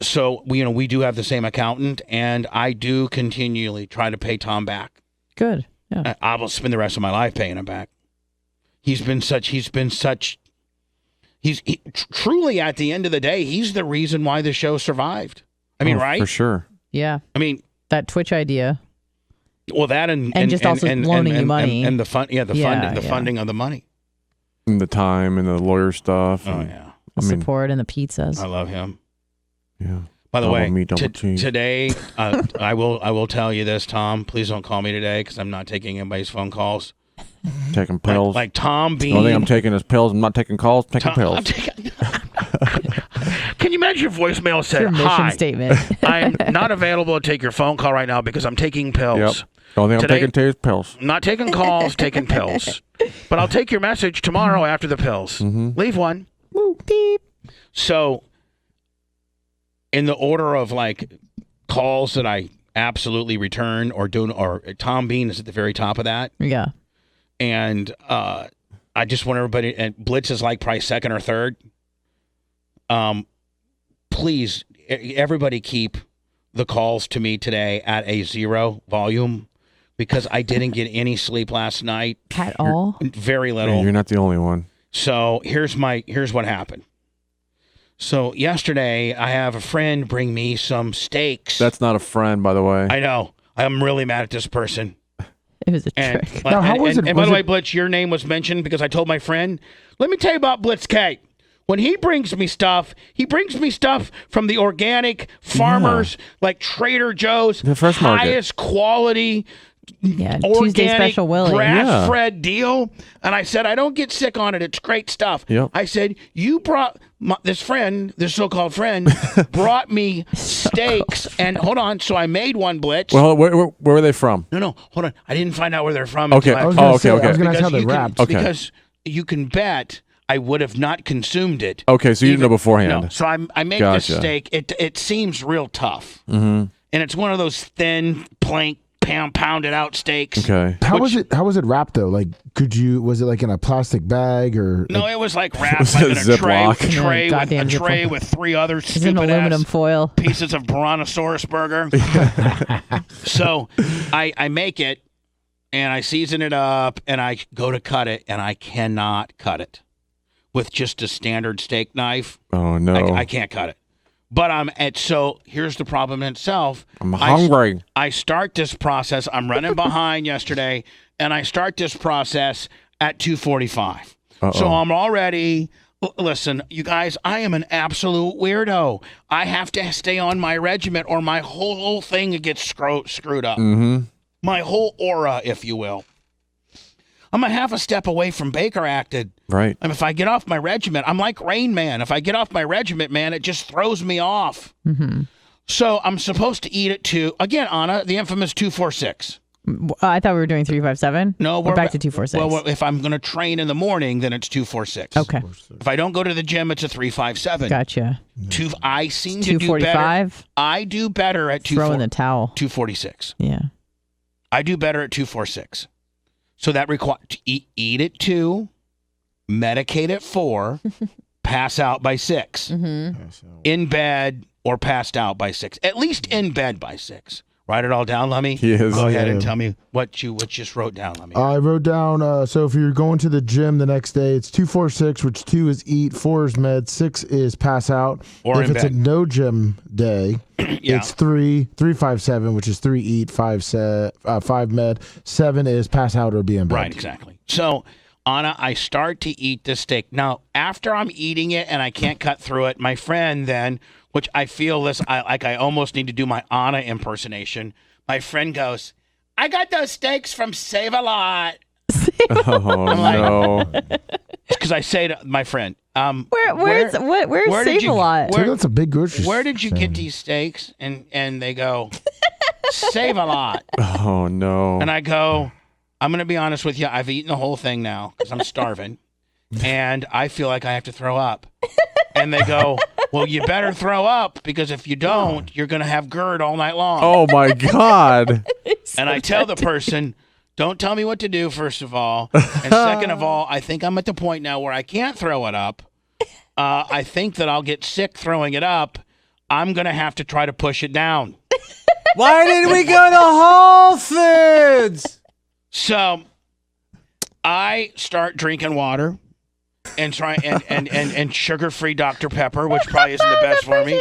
so we do have the same accountant, and I do continually try to pay Tom back. Good. Yeah. I will spend the rest of my life paying him back. He's truly, at the end of the day, he's the reason why the show survived. I mean, right? For sure. Yeah. I mean, that Twitch idea. Well, that and just also loaning you money and the funding of the money, and the time and the lawyer stuff. Oh yeah, the support and the pizzas. I love him. Yeah. By the Double way, meat, double cheese. today, I will tell you this, Tom. Please don't call me today because I'm not taking anybody's phone calls. Taking pills. Like Tom Bean. The only thing I'm taking is pills. I'm not taking calls. I'm taking pills. Can you imagine your voicemail said, Your mission "Hi, statement. I'm not available to take your phone call right now because I'm taking pills. Yep. The only thing Today- I'm taking today is pills. I'm not taking calls, taking pills. But I'll take your message tomorrow after the pills. Leave one." Beep. So, in the order of like calls that I absolutely return or Tom Bean is at the very top of that. Yeah. And I just want everybody, and Blitz is like probably second or third. Please, everybody keep the calls to me today at a 0 volume because I didn't get any sleep last night. At all? Very little. Man, you're not the only one. So here's what happened. So yesterday I have a friend bring me some steaks. That's not a friend, by the way. I know. I'm really mad at this person. It was a And, trick. Now, how was it- and by was the way, it- Blitz, your name was mentioned because I told my friend, let me tell you about Blitz K. When he brings me stuff from the organic farmers like Trader Joe's, The fresh market. highest quality, Yeah. Tuesday organic, Special Willie. grass-fed deal. And I said, I don't get sick on it. It's great stuff. Yep. I said, you brought this so-called friend, brought me steaks. And hold on. So I made one, Blitz. Well, where were they from? No, hold on. I didn't find out where they're from. Okay. until I was I- gonna Oh, say, okay. I was gonna ask how because they you can- wrapped. Okay. Because you can bet I would have not consumed it. Okay, so you didn't know beforehand. No. So I make Gotcha. this steak. It seems real tough. Mm-hmm. And it's one of those thin, plank, pounded out steaks. Okay. How was it wrapped though? Like, was it like in a plastic bag or? No, it was like wrapped Was like it in a Ziploc? tray Yeah, with goddamn a tray Ziploc. with 3 other It's an stupid aluminum ass foil. pieces of Brontosaurus burger. So I make it and I season it up and I go to cut it and I cannot cut it with just a standard steak knife. Oh no. I can't cut it. But so here's the problem in itself. I'm hungry. I start this process. I'm running behind yesterday, and I start this process at 2:45. So I'm already. Listen, you guys, I am an absolute weirdo. I have to stay on my regiment, or my whole thing gets screwed up. Mm-hmm. My whole aura, if you will. I'm a half a step away from Baker acted. Right. I mean, if I get off my regiment, I'm like Rain Man. If I get off my regiment, man, it just throws me off. Mm-hmm. So I'm supposed to eat it again, Anna, the infamous 246. I thought we were doing 357. No, we're back to 246. Well, if I'm going to train in the morning, then it's 246. Okay. If I don't go to the gym, it's a 357. Gotcha. I seem to do better. 245. I do better at Throw in the towel. 246. Yeah. I do better at 246. So that requires eat at 2, medicate at 4, pass out by 6. Mm-hmm. In bed or passed out by 6. At least in bed by 6. Write it all down, Lummy. He is. Go ahead and Yeah. tell me what you just wrote down, Lummy. I wrote down. So if you're going to the gym the next day, it's 246, which 2 is eat, 4 is med, 6 is pass out. Or if in it's bed. a no gym day, Yeah. it's 357, which is 3 eat, 5 med, 7 is pass out or be in bed. Right, exactly. So, Anna, I start to eat the steak. Now, after I'm eating it and I can't cut through it, my friend then, which I feel like I almost need to do my Anna impersonation, my friend goes, I got those steaks from Save-A-Lot. Oh no. Because I say to my friend, Where's where did Save you- a Lot? So that's a big grocery. where did you chain. get these steaks? And they go, Save-A-Lot. Oh no. And I go, I'm going to be honest with you. I've eaten the whole thing now because I'm starving. And I feel like I have to throw up. And they go, well, you better throw up because if you don't, you're going to have GERD all night long. Oh my God. And I tell the person, don't tell me what to do, first of all. And second of all, I think I'm at the point now where I can't throw it up. I think that I'll get sick throwing it up. I'm going to have to try to push it down. Why did we go to Whole Foods? So I start drinking water and try and sugar-free Dr. Pepper, which probably isn't the best for me.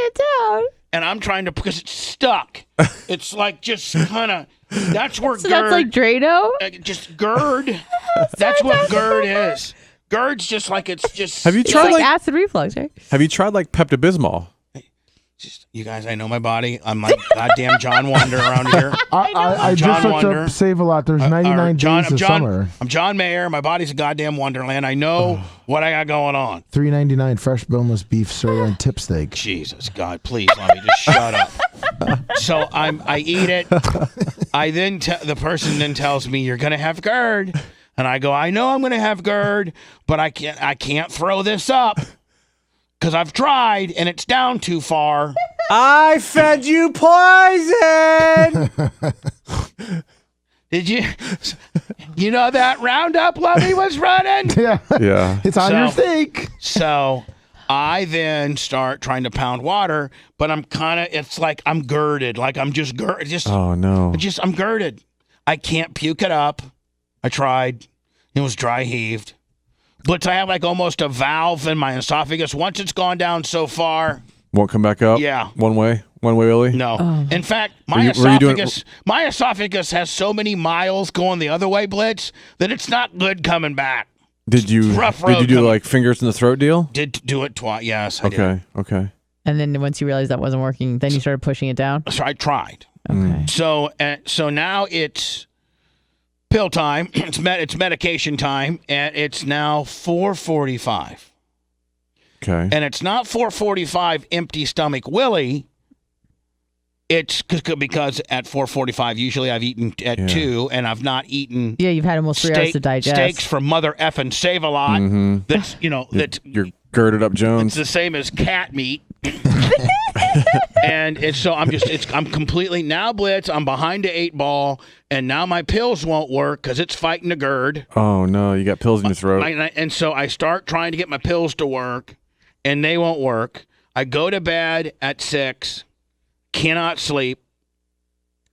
And I'm trying to, because it's stuck. It's like just kind of, that's where So GERD. that's like Drano? Just GERD. That's what GERD is. GERD's just like, it's just. Have you It's tried like like acid reflux, right? Have you tried like Pepto-Bismol? Just, you guys, I know my body. I'm like goddamn John Wonder around here. I John just looked Wonder. up Save a Lot. There's 99 days of summer. I'm John Mayer. My body's a goddamn wonderland. I know what I got going on. $3.99 fresh boneless beef sirloin tip steak. Jesus, God, please let me just shut up. So I eat it. I then the person then tells me you're gonna have GERD, and I go, I know I'm gonna have GERD, but I can't throw this up because I've tried and it's down too far. I fed you poison. Did you know that Roundup Lovey was running? Yeah. Yeah. It's on your steak. So I then start trying to pound water, but it's like I'm girded. Like I'm just Oh no. I'm girded. I can't puke it up. I tried. It was dry heaved. But I have like almost a valve in my esophagus. Once it's gone down so far. Won't come back up? Yeah. One way, Willie? No. Oh. In fact, my esophagus has so many miles going the other way, Blitz, that it's not good coming back. Did you do like fingers in the throat deal? Did do it twice. Yes, I did. Okay. And then once you realized that wasn't working, then you started pushing it down? So I tried. Okay. So now it's pill time. It's medication time, and it's now 4:45. Okay. And it's not 4:45 empty stomach Willie. It's because at 4:45 usually I've eaten at 2, and I've not eaten. Yeah, you've had almost 3 hours to digest. Steaks from Mother Effin' Save a Lot. Mm-hmm. That's that's you're girded up Jones. It's the same as cat meat. And I'm completely now, Blitz. I'm behind the 8 ball, and now my pills won't work because it's fighting the GERD. Oh no, you got pills in your throat. And so I start trying to get my pills to work, and they won't work. I go to bed at 6, cannot sleep.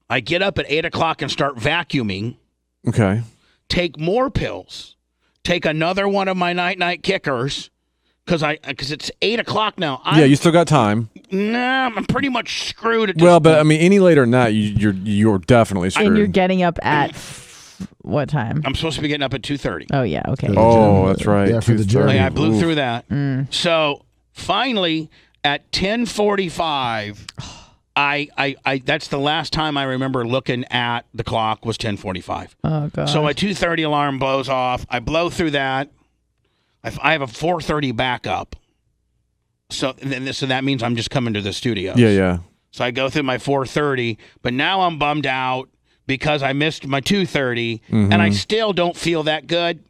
I get up at 8 o'clock and start vacuuming. Okay. Take more pills. Take another one of my night kickers. Because it's 8 o'clock now. You still got time. Nah, I'm pretty much screwed at this Well, but point. I mean, any later than that, you're definitely screwed. And you're getting up at what time? I'm supposed to be getting up at 2:30. Oh, yeah, okay. Oh, that's right. Yeah, for the 2:30. journey. I blew Oof. through that. Mm. So finally, at 10:45, I that's the last time I remember looking at the clock was 10:45. Oh, God. So my 2:30 alarm blows off. I blow through that. I have a 4:30 backup. So that means I'm just coming to the studio. Yeah. So I go through my 4:30, but now I'm bummed out because I missed my 2:30, and I still don't feel that good,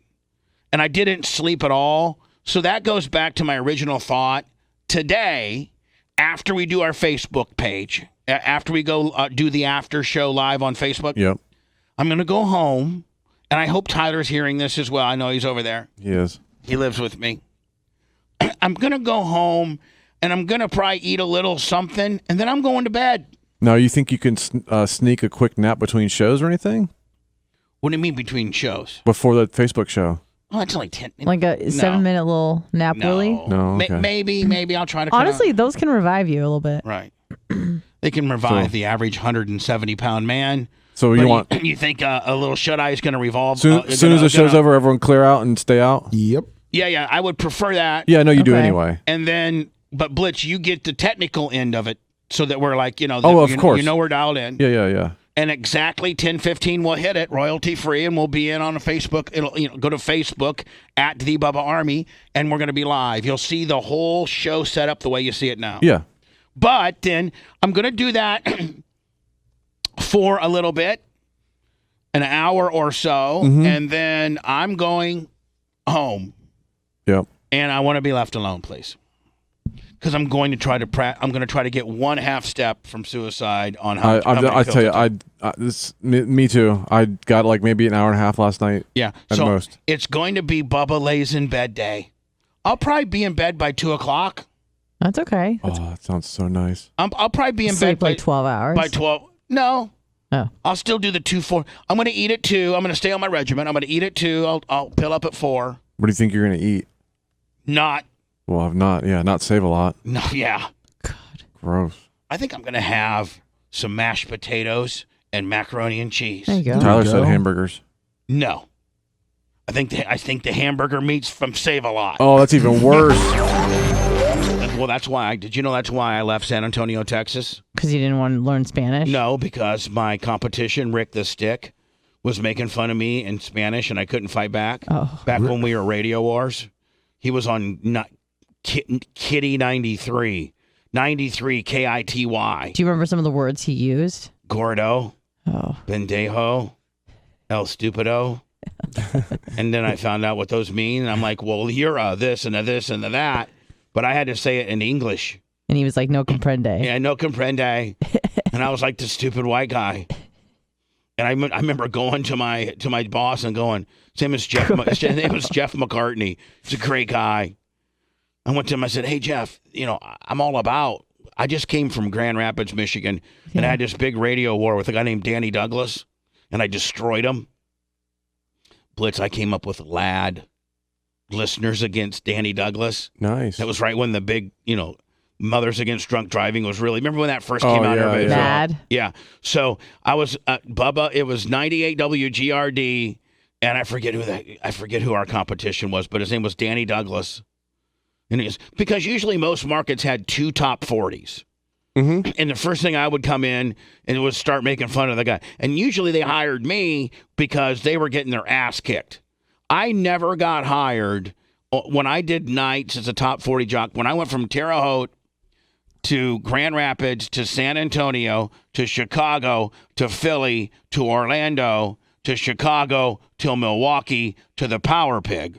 and I didn't sleep at all. So that goes back to my original thought. Today, after we do our Facebook page, after we go do the after show live on Facebook, Yep. I'm going to go home, and I hope Tyler's hearing this as well. I know he's over there. He is. He lives with me. I'm going to go home, and I'm going to probably eat a little something, and then I'm going to bed. Now, you think you can sneak a quick nap between shows or anything? What do you mean between shows? Before the Facebook show? Oh, it's only 10. Like a 7-minute little nap, Willie? No, okay. Maybe I'll try to. Honestly, those can revive you a little bit. Right. They can revive the average 170-pound man. So you think a little shut-eye is going to revolve? Soon as the show's over, everyone clear out and stay out? Yep. Yeah, I would prefer that. Yeah, I know you do Okay. anyway. And then, but Blitz, you get the technical end of it so that we're like, of course. You know we're dialed in. Yeah. And exactly 10:15 we'll hit it, royalty free, and we'll be in on a Facebook. It'll go to Facebook at the Bubba Army, and we're going to be live. You'll see the whole show set up the way you see it now. Yeah. But then I'm going to do that for a little bit, an hour or so, and then I'm going home. Yep. And I want to be left alone, please. Because I'm going to try to get one half step from suicide on how. I tell you, me too. I got like maybe an hour and a half last night. Yeah, at so most. It's going to be Bubba lays in bed day. I'll probably be in bed by 2 o'clock. That's okay. Oh, that sounds so nice. I'll probably be in Sleep bed like 12 hours. by 12. No. Oh. I'll still do the 2-4. I'm going to eat at 2. I'm going to stay on my regimen. I'm going to eat at 2. I'll pill up at 4. What do you think you're going to eat? Not. Well, I've not. Yeah, not Save a Lot. No, yeah. Gross. I think I'm going to have some mashed potatoes and macaroni and cheese. There you go. Tyler you said go. hamburgers. No. I think the hamburger meat's from Save a Lot. Oh, that's even worse. Well, that's why. Did you know that's why I left San Antonio, Texas? Because you didn't want to learn Spanish? No, because my competition, Rick the Stick, was making fun of me in Spanish, and I couldn't fight back. Oh. Back when we were Radio Wars, he was on Kitty 93 KITY. Do you remember some of the words he used? Gordo, Oh. Bendejo, El Stupido. And then I found out what those mean. And I'm like, well, you're a this and a this and a that. But I had to say it in English. And he was like, no comprende. Yeah, no comprende. And I was like the stupid white guy. And I remember going to my boss and going, his name is Jeff McCartney. He's a great guy. I went to him, I said, hey, Jeff, I'm all about, I just came from Grand Rapids, Michigan, and I had this big radio war with a guy named Danny Douglas, and I destroyed him. Blitz, I came up with LAD, Listeners Against Danny Douglas. Nice. That was right when the big, Mothers Against Drunk Driving was really, remember when that first came out? Yeah, yeah. Mad. Yeah. So I was, Bubba, it was 98 WGRD, and I forget who our competition was, but his name was Danny Douglas. And because usually most markets had 2 top 40s. Mm-hmm. And the first thing I would come in and it was start making fun of the guy. And usually they hired me because they were getting their ass kicked. I never got hired when I did nights as a top 40 jock. When I went from Terre Haute to Grand Rapids to San Antonio to Chicago to Philly to Orlando to Chicago to Milwaukee to the Power Pig.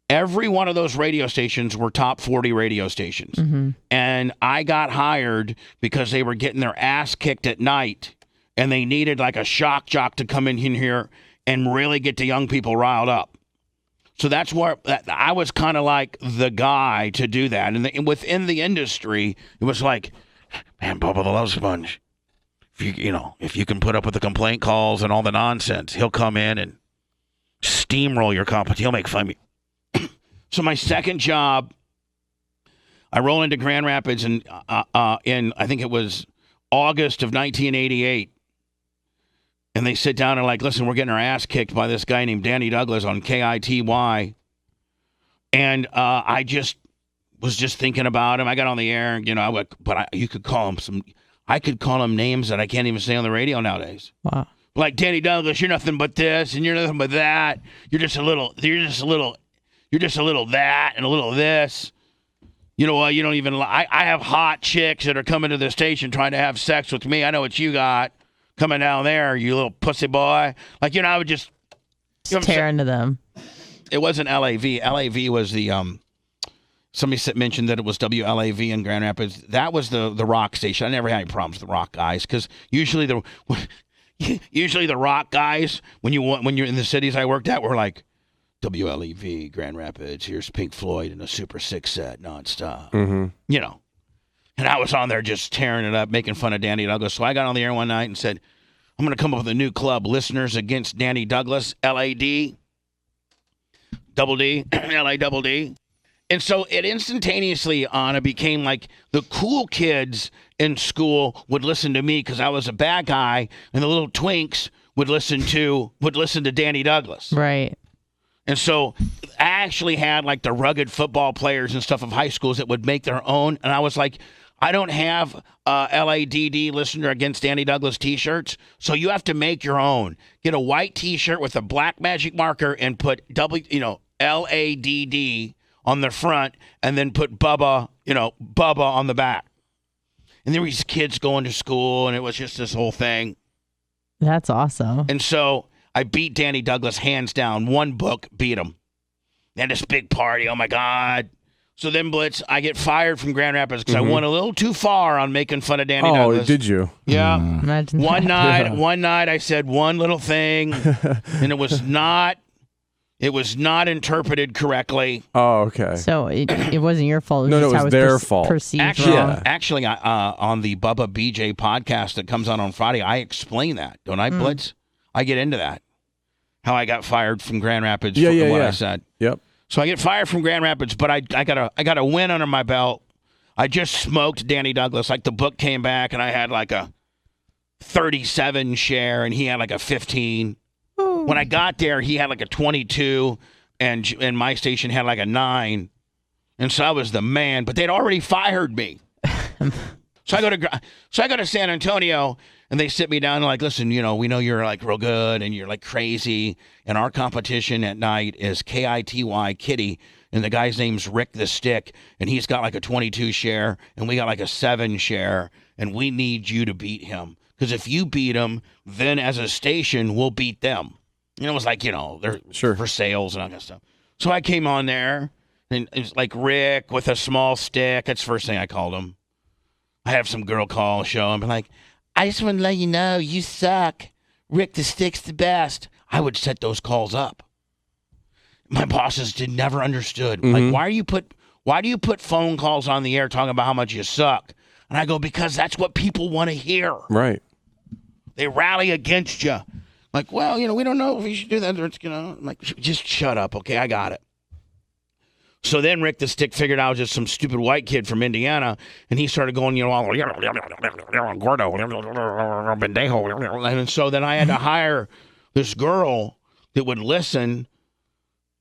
Every one of those radio stations were top 40 radio stations. Mm-hmm. And I got hired because they were getting their ass kicked at night and they needed like a shock jock to come in here and really get the young people riled up. So that's where I was kind of like the guy to do that. And within the industry, it was like, man, Bubba the Love Sponge, if you can put up with the complaint calls and all the nonsense, he'll come in and steamroll your competition. He'll make fun of me. So my second job, I roll into Grand Rapids in I think it was August of 1988. And they sit down and like, listen, we're getting our ass kicked by this guy named Danny Douglas on KITY. And I was just thinking about him. I got on the air, you could call him I could call him names that I can't even say on the radio nowadays. Wow. Like Danny Douglas, you're nothing but this and you're nothing but that. You're just a little that and a little this. You know what? You don't even. I have hot chicks that are coming to the station trying to have sex with me. I know what you got coming down there, you little pussy boy. Like, I would just tear into them. It wasn't LAV. LAV was the somebody mentioned that it was WLAV in Grand Rapids. That was the rock station. I never had any problems with the rock guys because usually the rock guys when you're in the cities I worked at were like, WLEV, Grand Rapids, here's Pink Floyd in a Super 6 set nonstop. Mm-hmm. And I was on there just tearing it up, making fun of Danny Douglas. So I got on the air one night and said, I'm going to come up with a new club, Listeners Against Danny Douglas, LAD, double D, LA double D. And so it instantaneously, Anna, became like the cool kids in school would listen to me because I was a bad guy, and the little twinks would listen to Danny Douglas. Right. And so I actually had like the rugged football players and stuff of high schools that would make their own. And I was like, I don't have LADD Listener Against Danny Douglas t-shirts. So you have to make your own. Get a white t-shirt with a black magic marker and put LADD on the front and then put Bubba on the back. And there were these kids going to school and it was just this whole thing. That's awesome. And so I beat Danny Douglas hands down. One book beat him. And this big party. Oh, my God. So then, Blitz, I get fired from Grand Rapids because I went a little too far on making fun of Danny Douglas. Oh, did you? Yeah. Imagine One that. night I said one little thing, and it was not interpreted correctly. Oh, okay. So it wasn't your fault. No, just it was how their fault. Perceived Actually, wrong. actually, on the Bubba BJ podcast that comes out on Friday, I explain that, don't I, Blitz? I get into that. How I got fired from Grand Rapids for what I said. Yep. So I get fired from Grand Rapids, but I got a win under my belt. I just smoked Danny Douglas. Like the book came back, and I had like a 37 share, and he had like a 15. Ooh. When I got there, he had like a 22, and my station had like a 9. And so I was the man, but they'd already fired me. So I go to San Antonio, and they sit me down and like, listen, we know you're like real good and you're like crazy, and our competition at night is KITY Kitty, and the guy's name's Rick the Stick, and he's got like a 22 share, and we got like a 7 share, and we need you to beat him, because if you beat him, then as a station we'll beat them. It was like they're for sales and all that stuff. So I came on there, and it's like Rick with a small stick. That's the first thing I called him. I have some girl call show and be like, I just want to let you know you suck. Rick the Stick's the best. I would set those calls up. My bosses never understood. Like, why do you put phone calls on the air talking about how much you suck? And I go, because that's what people want to hear. Right. They rally against you. Like, well, we don't know if we should do that. Or I'm like, just shut up, okay? I got it. So then Rick the Stick figured I was just some stupid white kid from Indiana, and he started going, all gordo, pendejo. And so then I had to hire this girl that would listen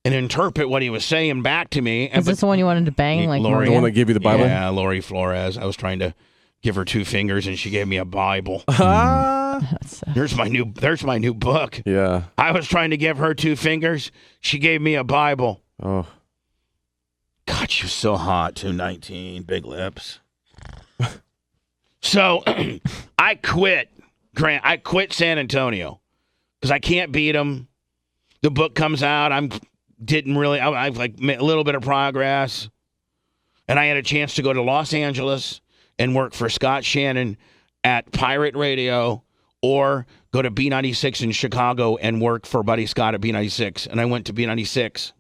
and interpret what he was saying back to me. Is this the one you wanted to bang? Like Lori, the one that gave you the Bible? Yeah, Lori Flores. I was trying to give her 2 fingers, and she gave me a Bible. There's my new book. Yeah. I was trying to give her 2 fingers. She gave me a Bible. Oh. God, you're so hot, 219, big lips. So I quit, Grant. I quit San Antonio because I can't beat them. The book comes out. I've like made a little bit of progress. And I had a chance to go to Los Angeles and work for Scott Shannon at Pirate Radio, or go to B96 in Chicago and work for Buddy Scott at B96. And I went to B96.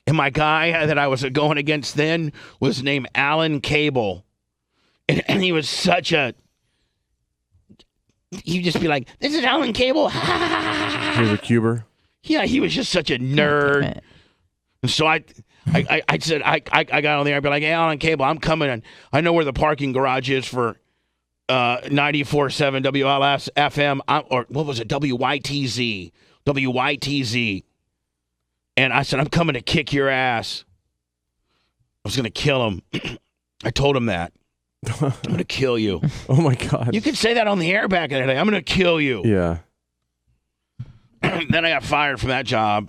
And my guy that I was going against then was named Alan Cable. And he was such a... He'd just be like, this is Alan Cable. He was a cuber. Yeah, he was just such a nerd. And so I said, I got on there. I'd be like, hey, Alan Cable, I'm coming in. I know where the parking garage is for 94.7 WLS FM, or what was it, WYTZ. And I said, I'm coming to kick your ass. I was going to kill him. I told him that. I'm going to kill you. Oh, my God. You could say that on the air back in the day. I'm going to kill you. Yeah. Then I got fired from that job.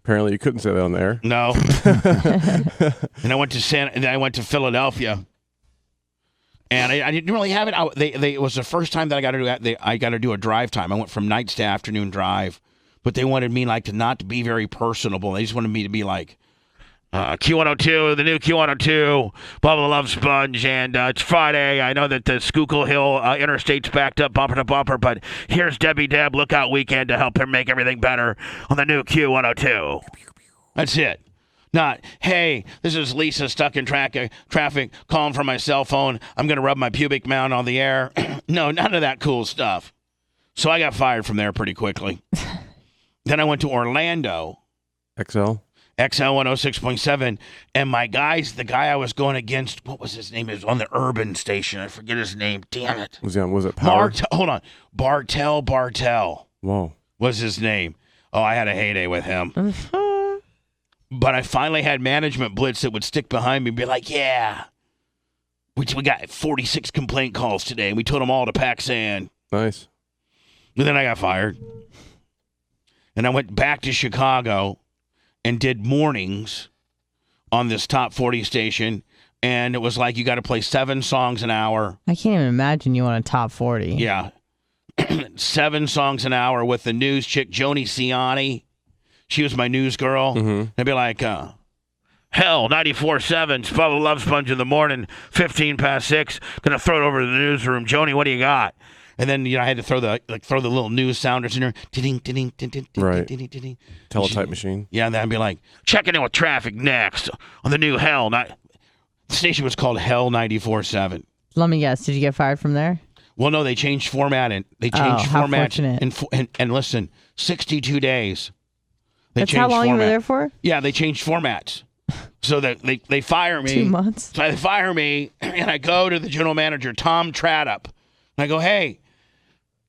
Apparently you couldn't say that on the air. No. And I went to Philadelphia. And I didn't really have it. It was the first time that I got to do that. I got to do a drive time. I went from nights to afternoon drive. But they wanted me to not be very personable. They just wanted me to be like, Q102, the new Q102, Bubba Love Sponge, and it's Friday. I know that the Schuylkill Hill interstate's backed up bumper to bumper, but here's Debbie Deb Lookout Weekend to help her make everything better on the new Q102. That's it. Not, hey, this is Lisa stuck in traffic, calling from my cell phone. I'm going to rub my pubic mound on the air. No, none of that cool stuff. So I got fired from there pretty quickly. Then I went to Orlando. XL 106.7. And my guys, the guy I was going against, what was his name? He was on the urban station. I forget his name. Damn it. Was it Power? Hold on. Bartel. Whoa. Was his name. Oh, I had a heyday with him. But I finally had management blitz that would stick behind me and be like, yeah, we got 46 complaint calls today, and we told them all to pack sand. Nice. And then I got fired. And I went back to Chicago and did mornings on this top 40 station. And it was like, you got to play 7 songs an hour. I can't even imagine you on a top 40. Yeah. 7 songs an hour with the news chick, Joni Ciani. She was my news girl. Mm-hmm. I'd be like, hell, 94.7, Bubba Love Sponge in the morning, 15 past 6. Gonna throw it over to the newsroom. Joni, what do you got? And then I had to throw the little news sounders in there. Right. Teletype machine. Yeah, and then I'd be like, checking in with traffic next on the new Hell. The station was called Hell 94.7. Let me guess. Did you get fired from there? Well, no, they changed format. And listen, 62 days. That's how long you were there for? Yeah, they changed formats. So that they fire me. 2 months. So they fire me, and I go to the general manager, Tom Tradup, and I go, hey,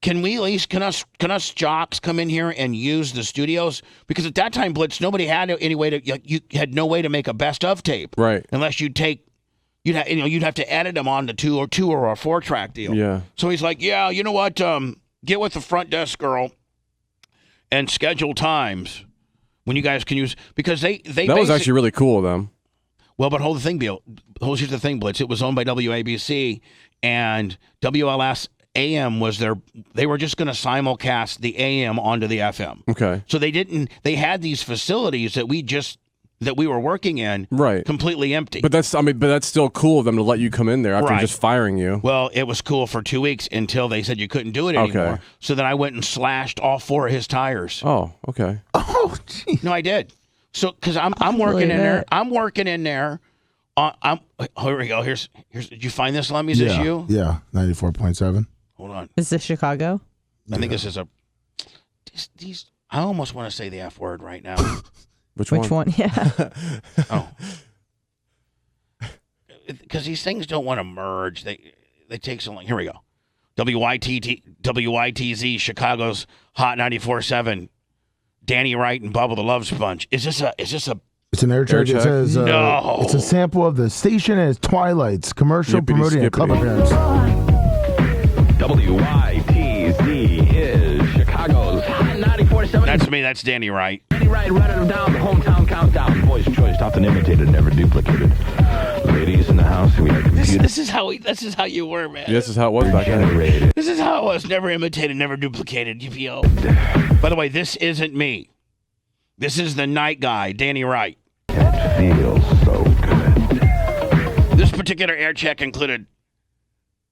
can we at least can us jocks come in here and use the studios? Because at that time, Blitz, nobody had any way to you had no way to make a best of tape, Right. Unless you'd have to edit them on the two or a 4-track deal. Yeah. So he's like, yeah, you know what? Get with the front desk girl and schedule times when you guys can use, because they That was actually really cool of them. Well, but here's the thing, Blitz. It was owned by WABC, and WLS AM they were just going to simulcast the AM onto the FM. Okay. So they had these facilities that we were working in, Right, completely empty. But that's still cool of them to let you come in there after just firing you. Well, it was cool for 2 weeks until they said you couldn't do it anymore. Okay. So then I went and slashed all 4 of his tires. Oh, okay. Oh, geez. No, I did. So because I'm working in there. I'm working in there. Here we go. Here's. Did you find this, Lemmy? Is this you? Yeah, 94.7. Hold on. Is this Chicago? I think this is these. I almost want to say the F word right now. Which one? Yeah. Oh. Because these things don't want to merge. They take so long. Here we go. WYTZ Chicago's Hot 94.7. Danny Wright and Bubba the Love Sponge. Is this a? It's an air check. It says No. It's a sample of the station and its Twilight's commercial promoting a club appearance. WYTZ is Chicago's Hot 94.7. That's me. That's Danny Wright. Danny Wright running them down the hometown countdown. Boys' choice, often imitated, never duplicated. Ladies in the house, we have computer. This is how you were, man. This is how it was back then. generated. This is how it was. Never imitated, never duplicated. UPO. By the way, this isn't me. This is the night guy, Danny Wright. It feels so good. This particular air check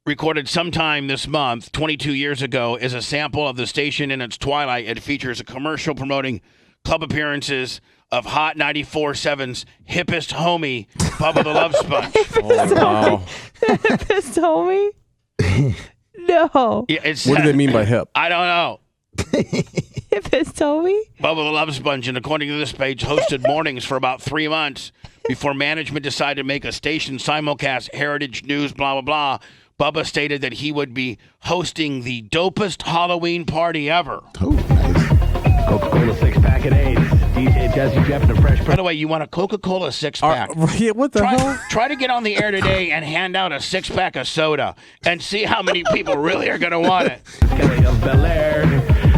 recorded sometime this month, 22 years ago, is a sample of the station in its twilight. It features a commercial promoting club appearances of Hot 94.7's hippest homie, Bubba the Love Sponge. Oh, wow. Hippest homie? No. Yeah, What do they mean by hip? I don't know. Hippest homie? Bubba the Love Sponge, and according to this page, hosted mornings for about 3 months before management decided to make a station simulcast heritage news, blah, blah, blah. Bubba stated that he would be hosting the dopest Halloween party ever. Oh, nice. Coca-Cola 6-pack at 8. DJ Jesse Jeff and the Fresh By Prince. the way, you want a Coca-Cola 6-pack. Yeah, what the hell? Try to get on the air today and hand out a 6-pack of soda and see how many people really are going to want it. Kelly of Bel Air.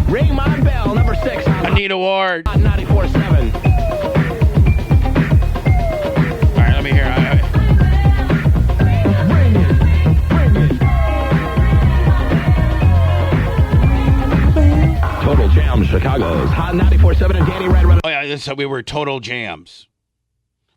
Ring my bell, number 6. Anita Ward. Hot 94.7. All right, let me hear. Bring it. Total Jam Chicago's Hot 94.7 and Danny Wright. Oh, yeah, so we were total jams.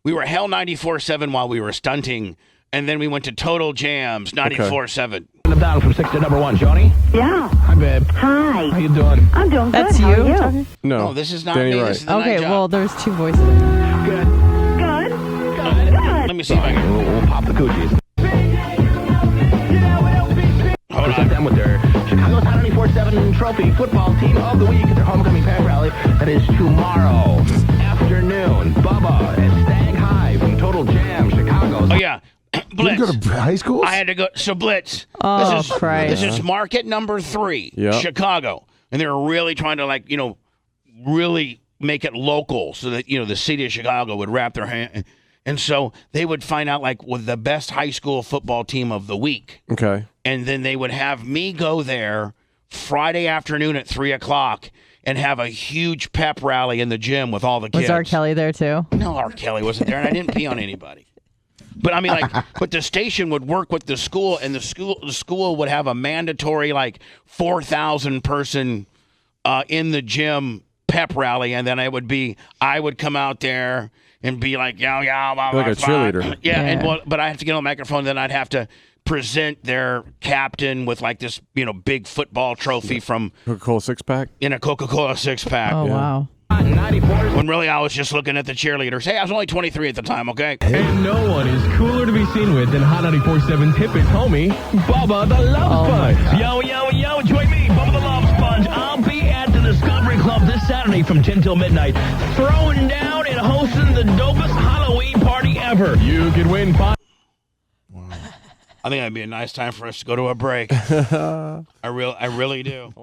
We were Hell 94.7 while we were stunting, and then we went to Total Jams 94.7. I'm down from 6 to number 1. Johnny? Yeah. Hi, babe. Hi. How you doing? I'm doing That's good. you? How are you? talking? No. No, this is not Danny me. Wright. This is the Okay, night job. well, there's 2 voices. Good. Good. Good. Good. Let me see if I can. We'll pop the coochies. Hold Present on. them with their Chicago's Hot 94.7 Trophy Football Team of the Week at their homecoming pep rally that is tomorrow afternoon. Bubba and Stag High from Total Jam Chicago's. Oh, yeah. Did you Blitz. go to high school? I had to go. So, Blitz. Oh, this is Christ. This is market number 3, Yep. Chicago. And they were really trying to, really make it local so that, the city of Chicago would wrap their hand. And so they would find out, with the best high school football team of the week. Okay. And then they would have me go there Friday afternoon at 3 o'clock and have a huge pep rally in the gym with all the kids. Was R. Kelly there too? No, R. Kelly wasn't there, and I didn't pee on anybody. But I mean, but the station would work with the school, and the school would have a mandatory 4,000 person in the gym pep rally, and then I would come out there and be like, yow, yow, blah, Like blah, a cheerleader. blah. Yeah. And but I have to get on the microphone, then I'd have to present their captain with this, big football trophy from Coca-Cola 6-pack? in a Coca-Cola 6-pack. Oh, wow. Hot 94. When really I was just looking at the cheerleaders. Hey, I was only 23 at the time, okay? And no one is cooler to be seen with than Hot 94.7's hippest homie, Bubba the Love Sponge. Yo, yo, yo, join me, Bubba the Love Sponge. I'll be at the Discovery Club this Saturday from 10 till midnight, throwing down and hosting the dopest Halloween party ever. You can win 5. I think that'd be a nice time for us to go to a break. I really do.